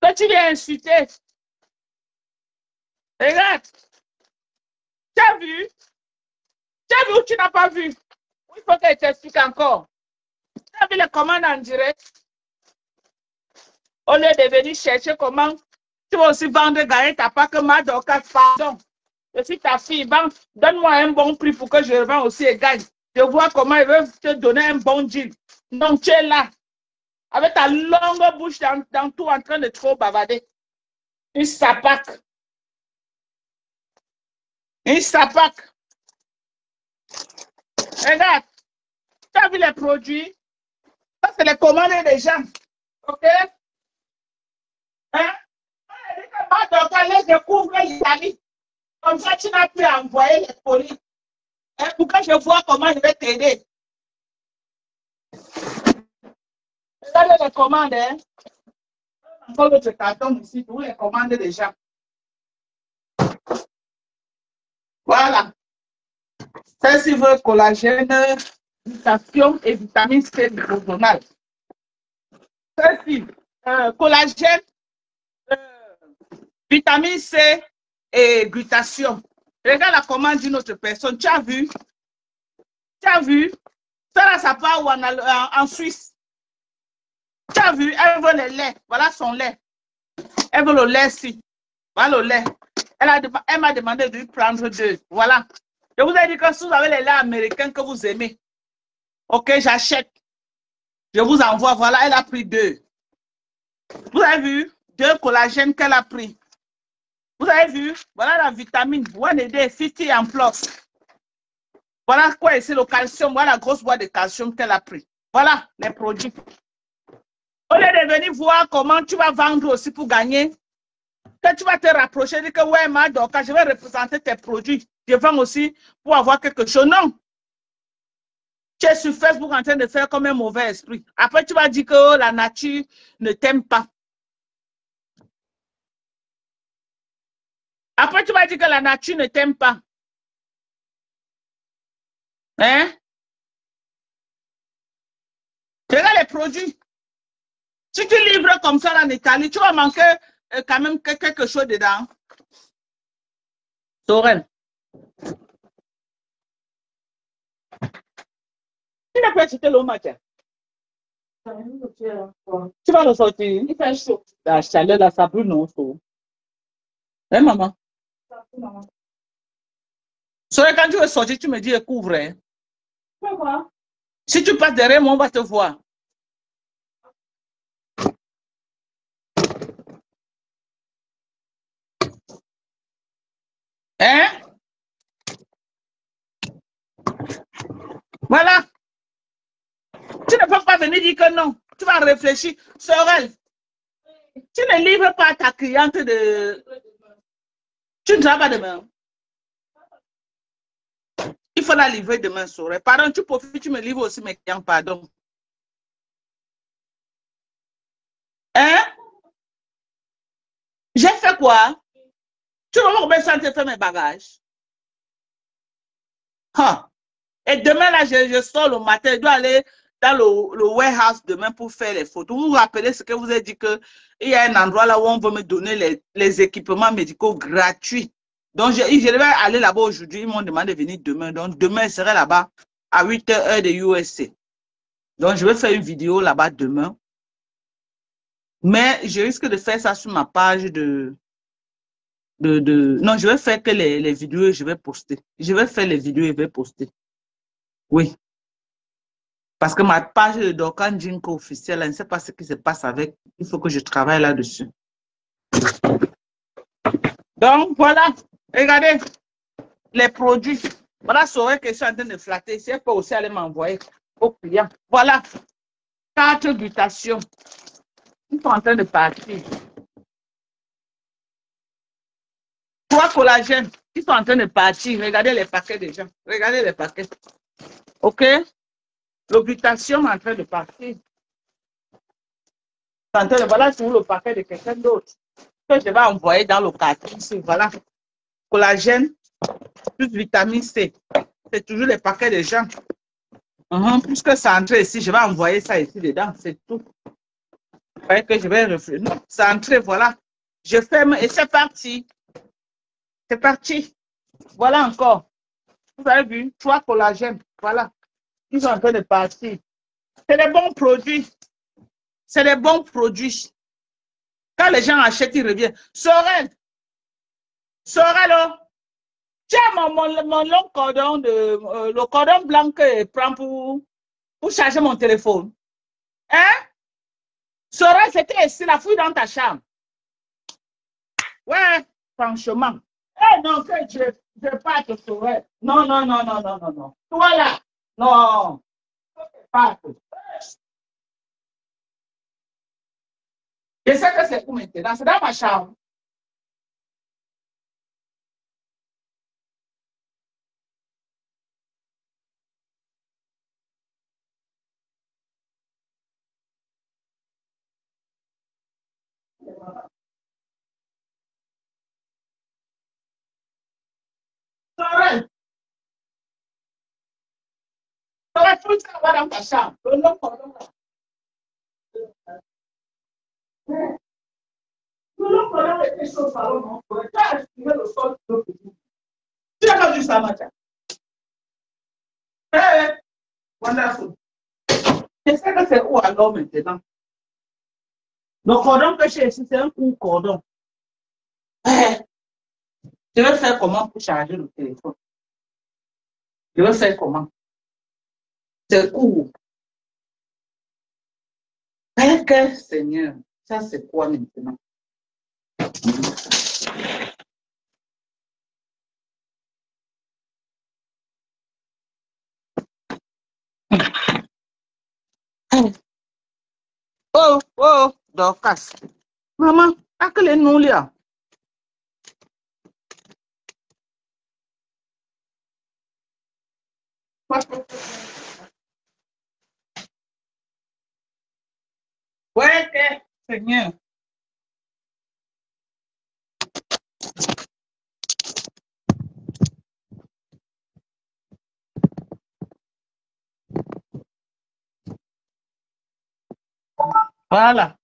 Que tu viens insulter. Regarde. Tu as vu? Tu as vu ou tu n'as pas vu? Il faut qu'elle t'explique encore. Tu as vu les commandes en direct? Au lieu de venir chercher comment tu vas aussi vendre, gagner ta part que Madoka, pardon. Je suis ta fille, donne-moi un bon prix pour que je revende aussi et gagne. Je vois comment ils veulent te donner un bon deal. Donc tu es là, avec ta longue bouche dans tout en train de trop bavarder. Une sapac. Une sapac. Regarde, tu as vu les produits? Ça, c'est les commandes des gens. OK? Hein? Donc, allez découvrir l'Italie. Comme ça, tu n'as plus à envoyer les colis. Hein? Pour que je vois comment je vais t'aider. Regardez les commandes. Hein? Encore l'autre carton ici pour les commandes des gens. Voilà. Celle-ci veut collagène, glutathion et vitamine C hydrogonale. Celle-ci, collagène, vitamine C et glutathion. Regarde la commande d'une autre personne. Tu as vu? Tu as vu? Ça là, ça part en Suisse. Tu as vu? Elle veut le lait. Voilà son lait. Elle veut le lait ici. Voilà le lait. Elle m'a demandé de lui prendre 2. Voilà. Je vous ai dit que si vous avez les laits américains que vous aimez, ok, j'achète. Je vous envoie. Voilà, elle a pris 2. Vous avez vu? 2 collagènes qu'elle a pris. Vous avez vu? Voilà la vitamine. 1D, 50 en plus. Voilà quoi, c'est le calcium. Voilà la grosse boîte de calcium qu'elle a pris. Voilà les produits. Au lieu de venir voir comment tu vas vendre aussi pour gagner, que tu vas te rapprocher, dire que ouais, donc je vais représenter tes produits. Je vends aussi pour avoir quelque chose. Non. Tu es sur Facebook en train de faire comme un mauvais esprit. Après, tu vas dire que oh, la nature ne t'aime pas. Après, tu vas dire que la nature ne t'aime pas. Hein? Regarde les produits. Si tu livres comme ça en Italie, tu vas manquer quand même quelque chose dedans. Sorel. Tu n'as pas acheté l'eau, Mathia. Tu vas le sortir. Il fait chaud. La chaleur, là, ça brûle, non? Hein, maman? Sorel, quand tu veux sortir, tu me dis, couvre. Hein? Pourquoi? Si tu passes derrière moi, on va te voir. Hein? Voilà. Tu ne peux pas venir dire que non. Tu vas réfléchir. Sorel, tu ne livres pas à ta cliente de... Tu ne travailles pas demain. Il faut la livrer demain, Sorel. Pardon, tu profites, tu me livres aussi mes clients, pardon. Hein? J'ai fait quoi? Tu vas me remettre de faire mes bagages. Huh. Et demain, là, je sors le matin. Je dois aller dans le warehouse demain pour faire les photos. Vous vous rappelez ce que vous avez dit qu'il y a un endroit là où on veut me donner les équipements médicaux gratuits. Donc, je devais aller là-bas aujourd'hui. Ils m'ont demandé de venir demain. Donc, demain, je serai là-bas à 8h heure de USA. Donc, je vais faire une vidéo là-bas demain. Mais je risque de faire ça sur ma page Non, je vais faire que les vidéos, je vais poster. Je vais faire les vidéos et je vais poster. Oui. Parce que ma page de Dorcan Jinko officielle, je ne sais pas ce qui se passe avec. Il faut que je travaille là-dessus. Donc, voilà. Regardez les produits. Voilà, Sorel que je suis en train de flatter. Si elle peut aussi aller m'envoyer aux clients. Voilà. 4 butations. Ils sont en train de partir. 3 collagènes. Ils sont en train de partir. Regardez les paquets déjà. Regardez les paquets. OK? L'oblitation est en train de partir. Voilà sur le paquet de quelqu'un d'autre que je vais envoyer dans le carton ici. Voilà. Collagène plus vitamine C. C'est toujours les paquets de gens. Puisque c'est entré ici, je vais envoyer ça ici dedans. C'est tout. Vous voyez que je vais réfléchir. Non, c'est entré, voilà. Je ferme et c'est parti. C'est parti. Voilà encore. Vous avez vu? 3 collagènes. Voilà. Ils sont en train de partir. C'est des bons produits. C'est des bons produits. Quand les gens achètent, ils reviennent. Sorel, oh, tiens mon long cordon, le cordon blanc que je prends pour charger mon téléphone. Hein? Sorel, c'était ici, la fouille dans ta chambre. Ouais, franchement. Eh non, que je parte, Sorel. Non, non, non, non, non, non, non. Toi là, non. Parte. Je sais que c'est pour maintenant. C'est dans ma chambre. Sorel, tout ça va dans ta chambre. Le long cordon là. Tu n'as pas vu ça, matin. Wonderful. Je sais que c'est où alors maintenant. Le cordon que j'ai ici, c'est un court cordon. Je vais faire comment pour charger le téléphone? Je vais faire comment? C'est court. Que Seigneur, ça c'est quoi maintenant? Oh, oh, Dorcas. Maman, à que les noms là? Ouais, Seigneur. Voilà.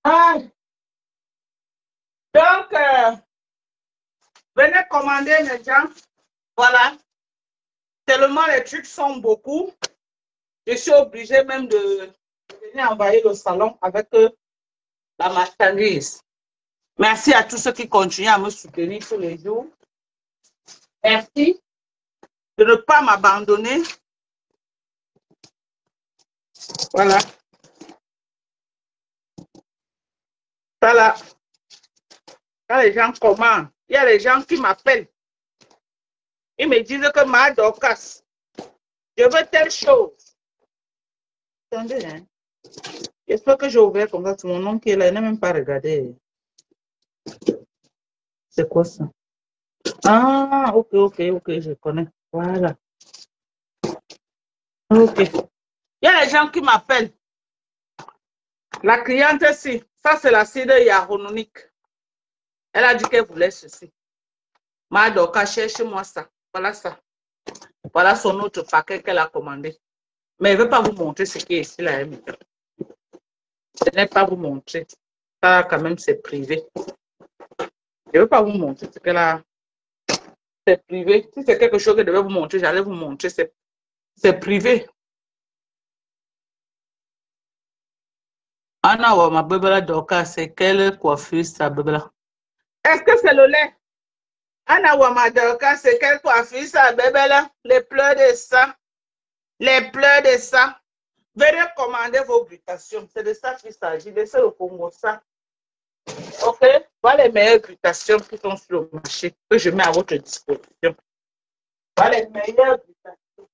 Ah, donc, venez commander les gens. Voilà. Tellement les trucs sont beaucoup. Je suis obligée même de venir envahir le salon avec la marchandise. Merci à tous ceux qui continuent à me soutenir tous les jours. Merci de ne pas m'abandonner. Voilà. Voilà. Quand les gens commandent, il y a des gens qui m'appellent. Ils me disent que ma Dorcas, je veux telle chose. Attendez, hein. J'espère que j'ai ouvert comme ça. C'est mon nom qui est là. Il n'a même pas regardé. C'est quoi ça? Ah, ok, je connais. Voilà. Ok. Il y a des gens qui m'appellent. La cliente ici, ça c'est la cidre hyaluronique. Elle a dit qu'elle voulait ceci. Ma Dorcas, cherche-moi ça. Voilà ça. Voilà son autre paquet qu'elle a commandé. Mais elle ne veut pas vous montrer ce qui est ici là. Je ne vais pas vous montrer. Ça quand même c'est privé. Je ne veux pas vous montrer ce qu'elle a. C'est privé. Si c'est quelque chose que je devais vous montrer, j'allais vous montrer. C'est privé. Anna, ma bébé Dorcas, c'est quelle coiffure ça, bébé? Est-ce que c'est le lait? Anna Wamadoka, c'est quelle coiffure ça, bébé là? Les pleurs de ça. Les pleurs de ça. Venez commander vos glutations. C'est de ça qu'il s'agit. Laissez le Congo ça. Ok? Voilà les meilleures glutations qui sont sur le marché que je mets à votre disposition. Voilà les meilleures glutations.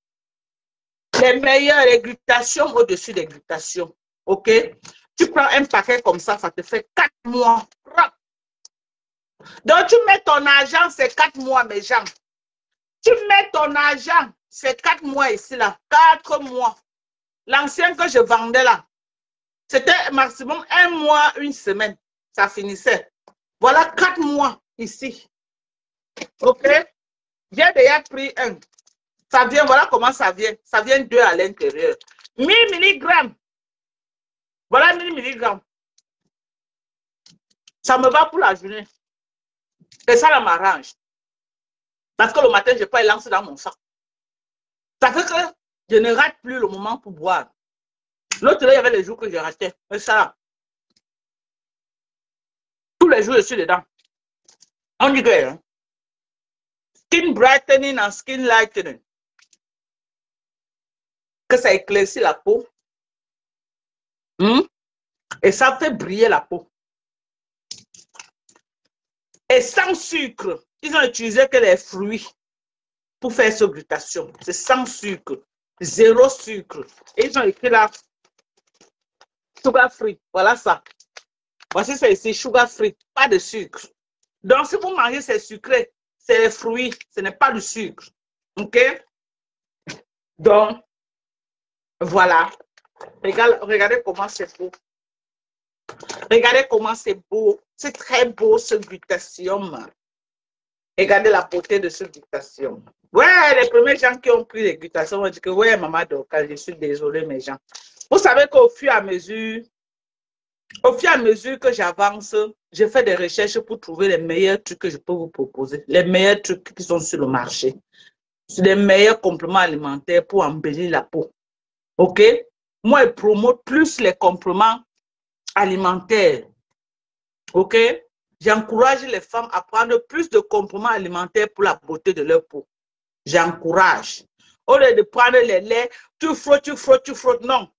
Les meilleures, les glutations au-dessus des glutations. Ok? Tu prends un paquet comme ça te fait 4 mois. Donc, tu mets ton argent, c'est 4 mois, mes gens. Tu mets ton argent, c'est 4 mois ici, là. 4 mois. L'ancien que je vendais, là, c'était maximum 1 mois, 1 semaine. Ça finissait. Voilà 4 mois ici. OK? J'ai déjà pris un. Ça vient, voilà comment ça vient. Ça vient 2 à l'intérieur. 1000 mg. Voilà 1000 mg. Ça me va pour la journée. Et ça, m'arrange. Parce que le matin, je ne peux pas lancer dans mon sac. Ça fait que je ne rate plus le moment pour boire. L'autre, il y avait les jours que je ratais. Et ça, tous les jours, je suis dedans. On dit que hein? Skin brightening and skin lightening. Que ça éclaircit la peau. Et ça fait briller la peau. Et sans sucre. Ils ont utilisé que les fruits pour faire cette glutation. C'est sans sucre. 0 sucre. Et ils ont écrit là, sugar free. Voilà ça. Voici ça ici, sugar free. Pas de sucre. Donc, si vous mangez ces sucrés, c'est les fruits. Ce n'est pas du sucre. OK? Donc, voilà. Regardez comment c'est beau. Regardez comment c'est beau. C'est très beau ce glutatium. Regardez la beauté de ce glutatium. Ouais, les premiers gens qui ont pris les glutations vont dire que ouais, maman Dorcas, je suis désolée, mes gens. Vous savez qu'au fur et à mesure que j'avance, je fais des recherches pour trouver les meilleurs trucs que je peux vous proposer. Les meilleurs trucs qui sont sur le marché. C'est les meilleurs compléments alimentaires pour embellir la peau. OK? Moi, je promote plus les compléments alimentaires. OK? J'encourage les femmes à prendre plus de compléments alimentaires pour la beauté de leur peau. J'encourage. Au lieu de prendre les laits, tu frottes. Non.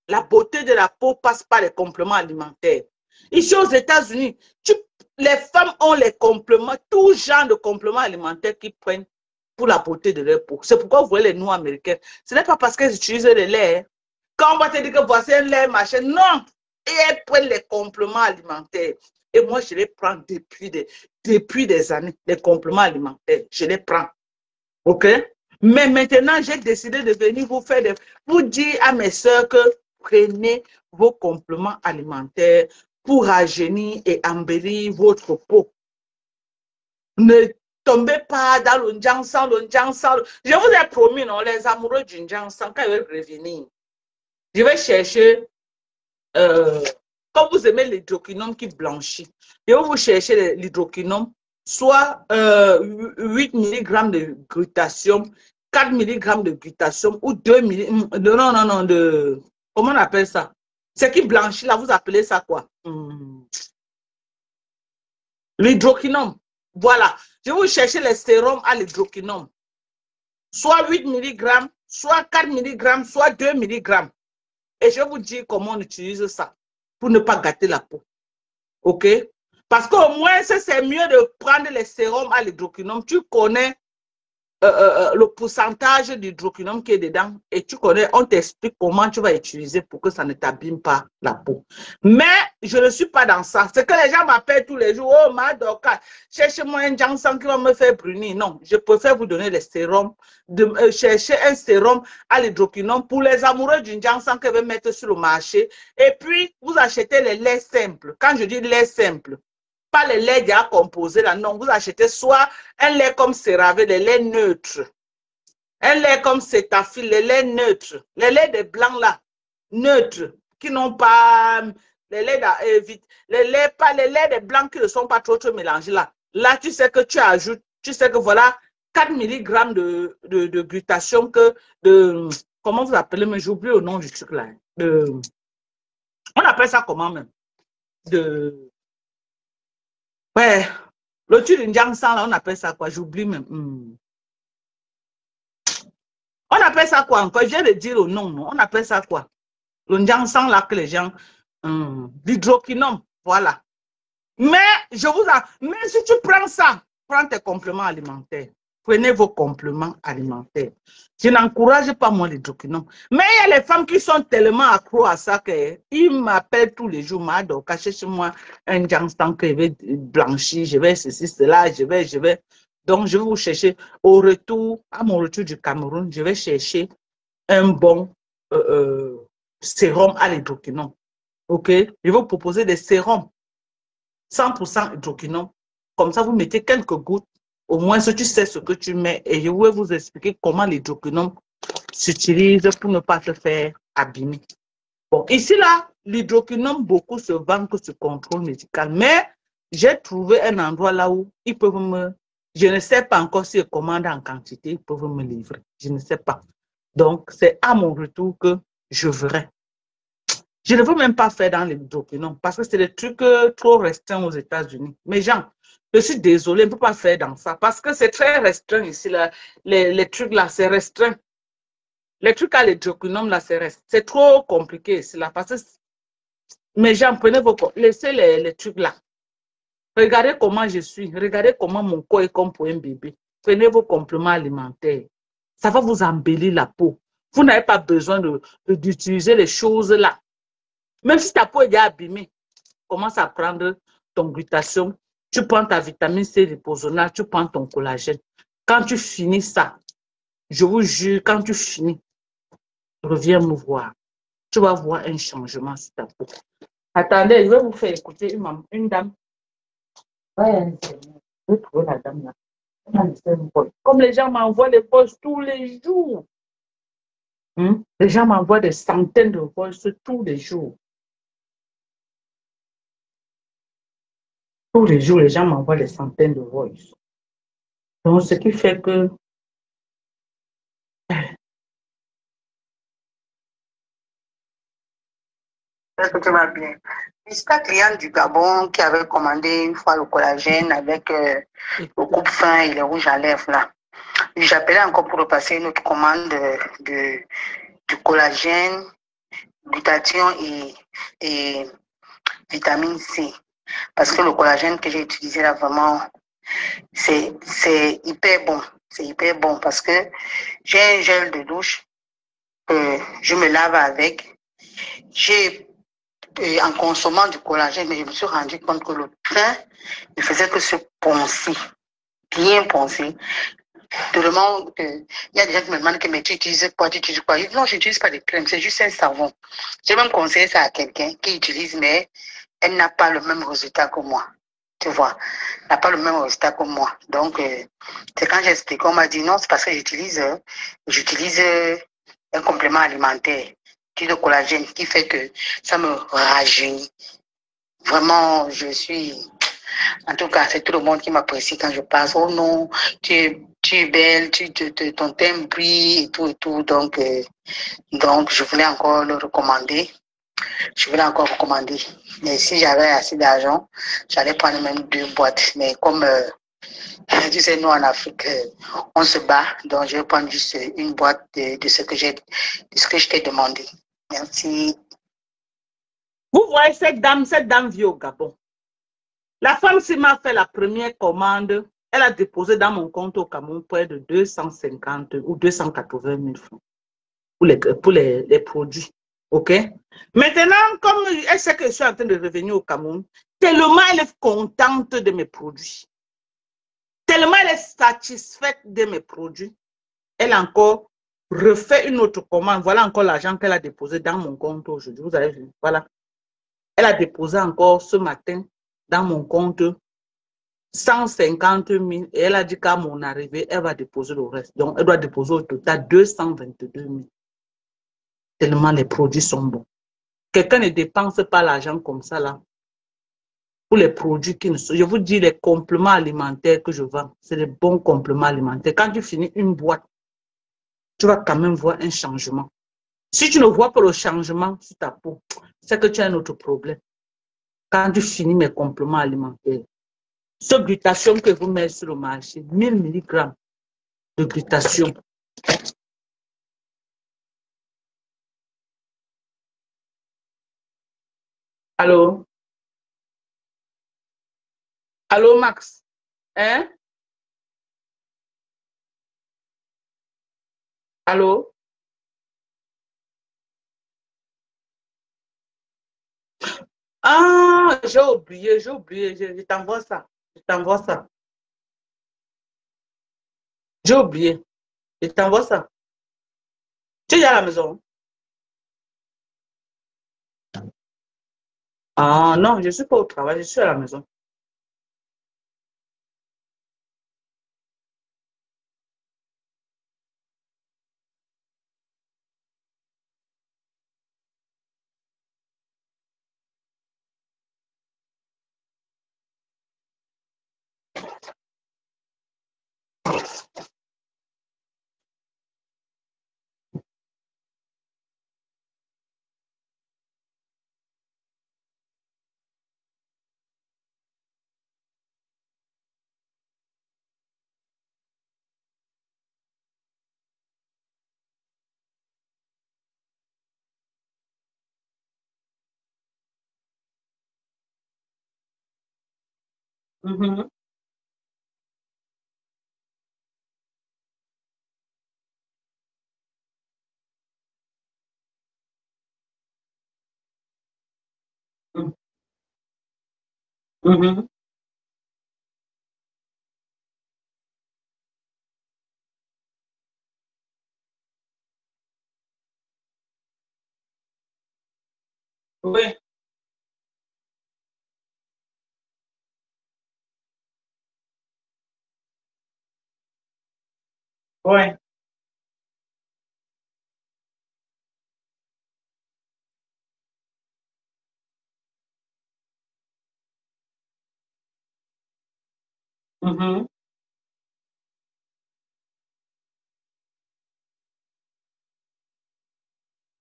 La beauté de la peau passe par les compléments alimentaires. Ici aux États-Unis, les femmes ont les compléments, tout genre de compléments alimentaires qu'ils prennent pour la beauté de leur peau. C'est pourquoi vous voyez les noix américaines. Ce n'est pas parce qu'elles utilisent le lait. Quand on va te dire que voici un lait, machin, non. Et elles prennent les compléments alimentaires. Et moi, je les prends depuis des années, les compléments alimentaires. Je les prends. OK? Mais maintenant, j'ai décidé de venir vous dire à mes soeurs que prenez vos compléments alimentaires pour rajeunir et embellir votre peau. Ne tombez pas dans le Njangsan. Je vous ai promis, non, les amoureux du Njangsan, quand ils veulent revenir, je vais chercher, quand vous aimez l'hydroquinone qui blanchit, je vais vous chercher l'hydroquinone, soit 8 mg de glutathium, 4 mg de glutathium ou 2 mg, comment on appelle ça? Ce qui blanchit là, vous appelez ça quoi? L'hydroquinone. Voilà. Je vais vous chercher les sérums à l'hydroquinone. Soit 8 mg, soit 4 mg, soit 2 mg. Et je vais vous dire comment on utilise ça pour ne pas gâter la peau. OK? Parce qu'au moins, c'est mieux de prendre les sérums à l'hydroquinone. Tu connais le pourcentage d'hydroquinone qui est dedans et tu connais, on t'explique comment tu vas utiliser pour que ça ne t'abîme pas la peau. Mais je ne suis pas dans ça. C'est que les gens m'appellent tous les jours. Oh, Madoka, cherchez-moi un Jansan qui va me faire brunir. Non, je préfère vous donner les sérums, chercher un sérum à l'hydroquinone pour les amoureux d'une Jansan que vous mettre sur le marché. Et puis, vous achetez les laits simples. Quand je dis lait simple, pas les laits déjà composés là, non, vous achetez soit un lait comme CeraVe, les laits neutres, un lait comme Cetaphil, les laits neutres, les laits des blancs là, neutres, qui n'ont pas, les laits, pas les laits des blancs qui ne sont pas trop mélangés là. Là, tu sais que tu ajoutes, tu sais que voilà, 4 mg de glutathion que de, comment vous appelez, mais j'oublie le nom du truc là, on appelle ça comment même, ouais, le truc d'une Jansan, là, on appelle ça quoi? J'oublie même. On appelle ça quoi encore? Je viens de dire le nom, non? On appelle ça quoi? Le Jansan, là, que les gens... l'hydroquinone, voilà. Mais, mais si tu prends ça, prends tes compléments alimentaires. Prenez vos compléments alimentaires. Je n'encourage pas moi l'hydroquinone. Mais il y a les femmes qui sont tellement accro à ça qu'ils m'appellent tous les jours. Mado, cachez chez moi un Jansan que je vais blanchir, je vais ceci, cela, je vais. Donc, je vais vous chercher au retour, à mon retour du Cameroun, je vais chercher un bon sérum à l'hydroquinone. OK? Je vais vous proposer des sérums 100% hydroquinone. Comme ça, vous mettez quelques gouttes. Au moins, si tu sais ce que tu mets, et je vais vous expliquer comment l'hydroquinone s'utilise pour ne pas se faire abîmer. Bon, ici, là, l'hydroquinone, beaucoup se vend que ce contrôle médical. Mais j'ai trouvé un endroit là où ils peuvent me... Je ne sais pas encore si je commande en quantité, ils peuvent me livrer. Je ne sais pas. Donc, c'est à mon retour que je verrai. Je ne veux même pas faire dans l'hydroquinone parce que c'est des trucs trop restreints aux États-Unis. Mais Jean, je suis désolée, je ne peux pas faire dans ça parce que c'est très restreint ici. Là. Les trucs là, c'est restreint. Les trucs à l'hydroquinone là, c'est trop compliqué ici. Là, parce que... Mais Jean, prenez vos... Laissez les trucs là. Regardez comment je suis. Regardez comment mon corps est comme pour un bébé. Prenez vos compléments alimentaires. Ça va vous embellir la peau. Vous n'avez pas besoin d'utiliser les choses là. Même si ta peau est déjà abîmée, commence à prendre ton glutathion, tu prends ta vitamine C liposonale, tu prends ton collagène. Quand tu finis ça, je vous jure, quand tu finis, reviens me voir. Tu vas voir un changement sur ta peau. Attendez, je vais vous faire écouter une dame. Ouais, je vais trouver la dame là. Comme les gens m'envoient des posts tous les jours. Les gens m'envoient des centaines de posts tous les jours. Tous les jours, les gens m'envoient des centaines de voices. Donc, ce qui fait que... Est-ce que tu vas bien? Jusqu'à client du Gabon qui avait commandé une fois le collagène avec le coupe-fin et les rouges à lèvres là. J'appelais encore pour repasser une autre commande du collagène, glutathion et vitamine C. Parce que le collagène que j'ai utilisé là, vraiment, c'est hyper bon. C'est hyper bon parce que j'ai un gel de douche que je me lave avec. J'ai, en consommant du collagène, mais je me suis rendu compte que le teint ne faisait que se poncer, bien poncer. Il y a des gens qui me demandent que mais tu utilises quoi, tu utilises quoi? Je dis non, je n'utilise pas de crème, c'est juste un savon. J'ai même conseillé ça à quelqu'un qui utilise, mais elle n'a pas le même résultat que moi. Tu vois, elle n'a pas le même résultat que moi. Donc, c'est quand j'ai expliqué, on m'a dit non, c'est parce que j'utilise un complément alimentaire, du collagène, qui fait que ça me rajeunit. Vraiment, en tout cas, c'est tout le monde qui m'apprécie quand je passe. Oh non, tu es belle, ton teint brille et tout et tout. Donc, je voulais encore le recommander. Je voulais encore recommander. Mais si j'avais assez d'argent, j'allais prendre même 2 boîtes. Mais comme tu sais, nous en Afrique, on se bat. Donc, je vais prendre juste une boîte de ce que je t'ai demandé. Merci. Vous voyez cette dame vit au Gabon. La femme qui m'a fait la première commande, elle a déposé dans mon compte au Cameroun près de 250 ou 280 000 francs pour les produits. OK? Maintenant, comme elle sait que je suis en train de revenir au Cameroun, tellement elle est contente de mes produits, tellement elle est satisfaite de mes produits, elle a encore refait une autre commande. Voilà encore l'argent qu'elle a déposé dans mon compte aujourd'hui. Vous avez vu? Voilà. Elle a déposé encore ce matin dans mon compte 150 000 et elle a dit qu'à mon arrivée, elle va déposer le reste. Donc, elle doit déposer au total 222 000. Tellement les produits sont bons. Quelqu'un ne dépense pas l'argent comme ça là pour les produits qui ne sont. Je vous dis, les compléments alimentaires que je vends, c'est les bons compléments alimentaires. Quand tu finis une boîte, tu vas quand même voir un changement. Si tu ne vois pas le changement sur ta peau, c'est que tu as un autre problème. Quand tu finis mes compléments alimentaires, ce glutathion que vous mettez sur le marché, 1000 mg de glutathion. Allô? Allô, Max? Hein? Allô? Ah, j'ai oublié, je t'envoie ça. Je t'envoie ça. J'ai oublié. Je t'envoie ça. Tu es à la maison? Ah non, je ne suis pas au travail, je suis à la maison. Mhm. Mhm. Oui, oui. Mhm.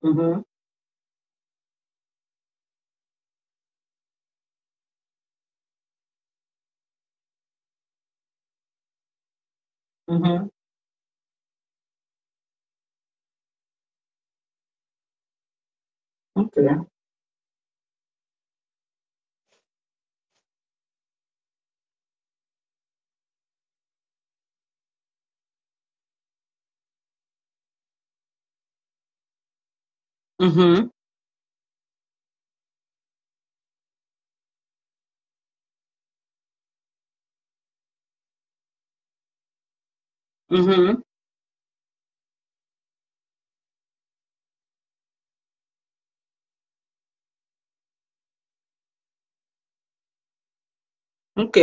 Mhm. Mhm. Ok. Mhm. Mhm. Ok.